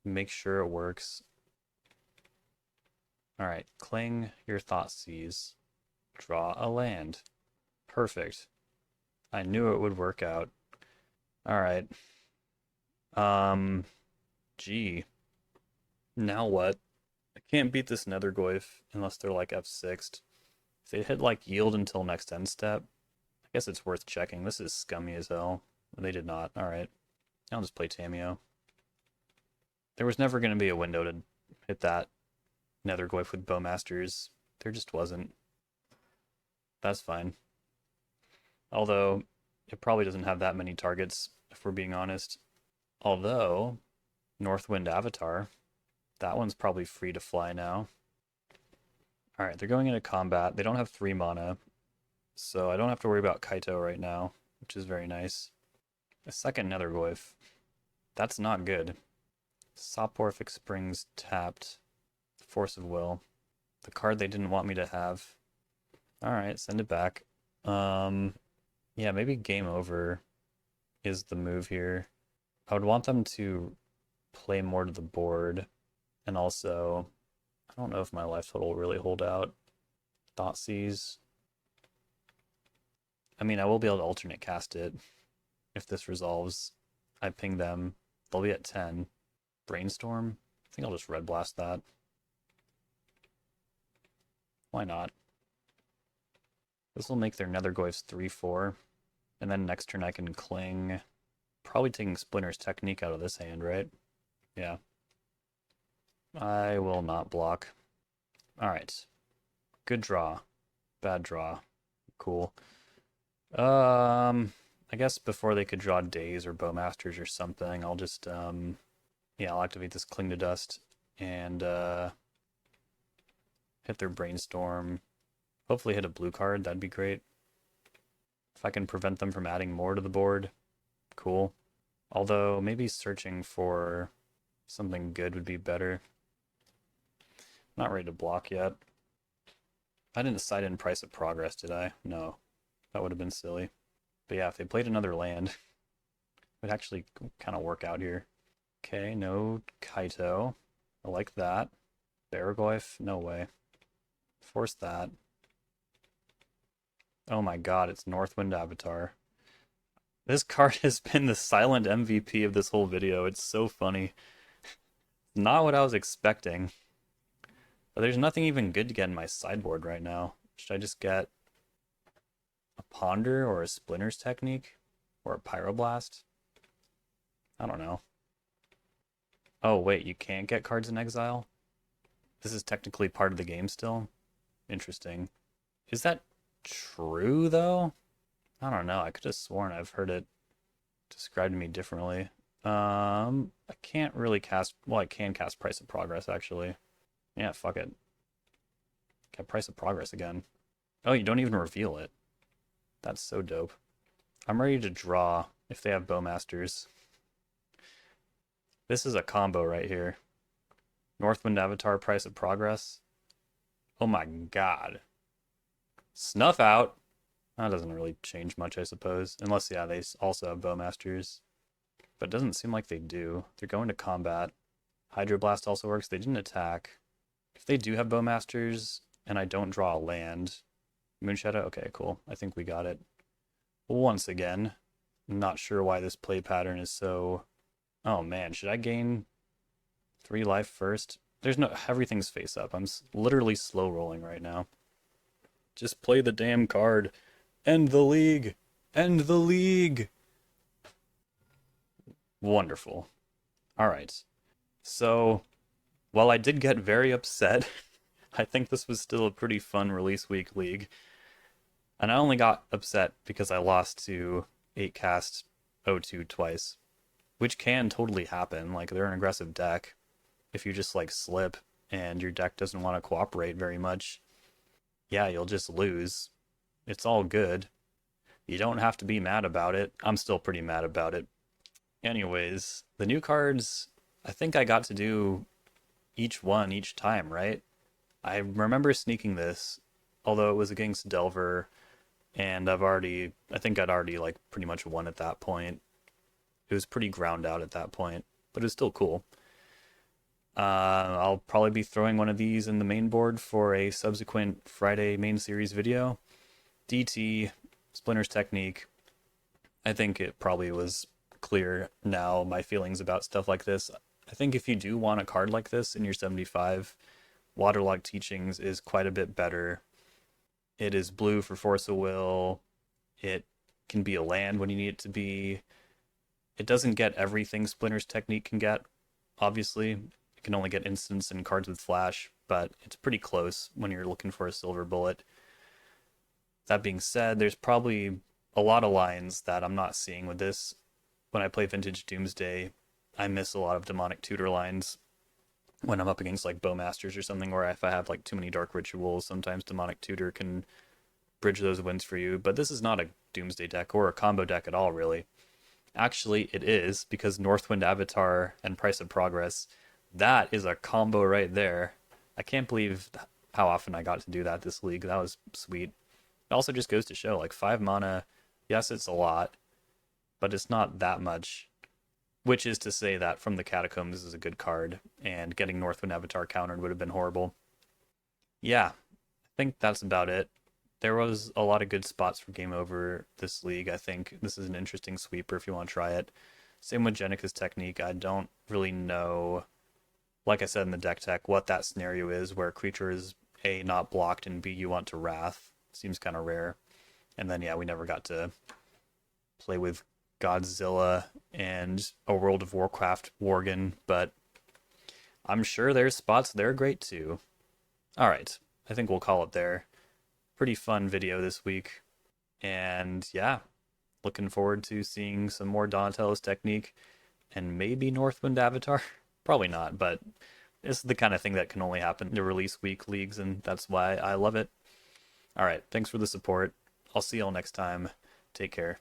make sure it works. Alright, cling your Thoughtseize. Draw a land. Perfect. I knew it would work out. Alright. Gee. Now what? I can't beat this Nethergoyf unless they're like F6'd. If they hit like yield until next end step, I guess it's worth checking. This is scummy as hell. They did not. Alright. I'll just play Tamiyo. There was never going to be a window to hit that Nethergoyf with Bowmasters. There just wasn't. That's fine. Although, it probably doesn't have that many targets, if we're being honest. Although, Northwind Avatar, that one's probably free to fly now. Alright, they're going into combat. They don't have 3 mana, so I don't have to worry about Kaito right now, which is very nice. A second Nethergoyf. That's not good. Soporific Springs tapped. Force of Will. The card they didn't want me to have. Alright, send it back. Yeah, maybe game over is the move here. I would want them to play more to the board. And also, I don't know if my life total will really hold out. Thoughtseize. I mean, I will be able to alternate cast it. If this resolves, I ping them. They'll be at 10. Brainstorm? I think I'll just Red Blast that. Why not? This will make their Nethergoyfs 3-4. And then next turn I can cling. Probably taking Splinter's Technique out of this hand, right? Yeah. I will not block. Alright. Good draw. Bad draw. Cool. I I guess before they could draw Days or Bowmasters or something, I'll just, yeah, I'll activate this Cling to Dust and hit their Brainstorm. Hopefully hit a blue card, that'd be great. If I can prevent them from adding more to the board, cool. Although, maybe searching for something good would be better. Not ready to block yet. I didn't cite in Price of Progress, did I? No. That would have been silly. But yeah, if they played another land, it would actually kind of work out here. Okay, no Kaito. I like that. Baraglyph? No way. Force that. Oh my god, it's Northwind Avatar. This card has been the silent MVP of this whole video. It's so funny. Not what I was expecting. But there's nothing even good to get in my sideboard right now. Should I just get a Ponder or a Splinter's Technique? Or a Pyroblast? I don't know. Oh wait, you can't get cards in exile? This is technically part of the game still? Interesting. Is that true though? I don't know. I could have sworn I've heard it described to me differently. I can't really cast... Well, I can cast Price of Progress, actually. Yeah, fuck it. Get Price of Progress again. Oh, you don't even reveal it. That's so dope. I'm ready to draw if they have Bowmasters. This is a combo right here. Northwind Avatar, Price of Progress. Oh my god. Snuff out. That doesn't really change much, I suppose. Unless, yeah, they also have Bowmasters. But it doesn't seem like they do. They're going to combat. Hydroblast also works. They didn't attack. If they do have Bowmasters, and I don't draw a land... Moonshadow? Okay, cool. I think we got it. Once again, I'm not sure why this play pattern is so... Oh man, should I gain 3 life first? There's no... Everything's face up. I'm literally slow rolling right now. Just play the damn card. End the league! End the league! Wonderful. Alright. So, while I did get very upset, I think this was still a pretty fun release week league. And I only got upset because I lost to 8-cast O2 twice. Which can totally happen. Like, they're an aggressive deck. If you just, like, slip and your deck doesn't want to cooperate very much, yeah, you'll just lose. It's all good. You don't have to be mad about it. I'm still pretty mad about it. Anyways, the new cards, I think I got to do each one each time, right? I remember sneaking this, although it was against Delver, and I think I'd already, like, pretty much won at that point. It was pretty ground out at that point, but it was still cool. I'll probably be throwing one of these in the main board for a subsequent Friday main series video. DT, Splinter's Technique. I think it probably was clear now, my feelings about stuff like this. I think if you do want a card like this in your 75, Waterlogged Teachings is quite a bit better. It is blue for Force of Will. It can be a land when you need it to be. It doesn't get everything Splinter's Technique can get, obviously. It can only get instants and cards with flash, but it's pretty close when you're looking for a silver bullet. That being said, there's probably a lot of lines that I'm not seeing with this. When I play Vintage Doomsday, I miss a lot of Demonic Tutor lines when I'm up against like Bowmasters or something, or if I have like too many Dark Rituals, sometimes Demonic Tutor can bridge those wins for you. But this is not a Doomsday deck or a combo deck at all, really. Actually, it is, because Northwind Avatar and Price of Progress, that is a combo right there. I can't believe how often I got to do that this league. That was sweet. It also just goes to show, like, 5 mana, yes, it's a lot, but it's not that much. Which is to say that from the Catacombs, this is a good card, and getting Northwind Avatar countered would have been horrible. Yeah, I think that's about it. There was a lot of good spots for Game Over this league. I think this is an interesting sweeper if you want to try it. Same with Jenika's Technique. I don't really know, like I said in the deck tech, what that scenario is where a creature is A, not blocked, and B, you want to Wrath. Seems kind of rare. And then, yeah, we never got to play with Godzilla and a World of Warcraft Worgen, but I'm sure there's spots that are great too. Alright, I think we'll call it there. Pretty fun video this week. And yeah, looking forward to seeing some more Donatello's technique and maybe Northwind Avatar. Probably not, but it's the kind of thing that can only happen in the release week leagues, and that's why I love it. All right, thanks for the support. I'll see y'all next time. Take care.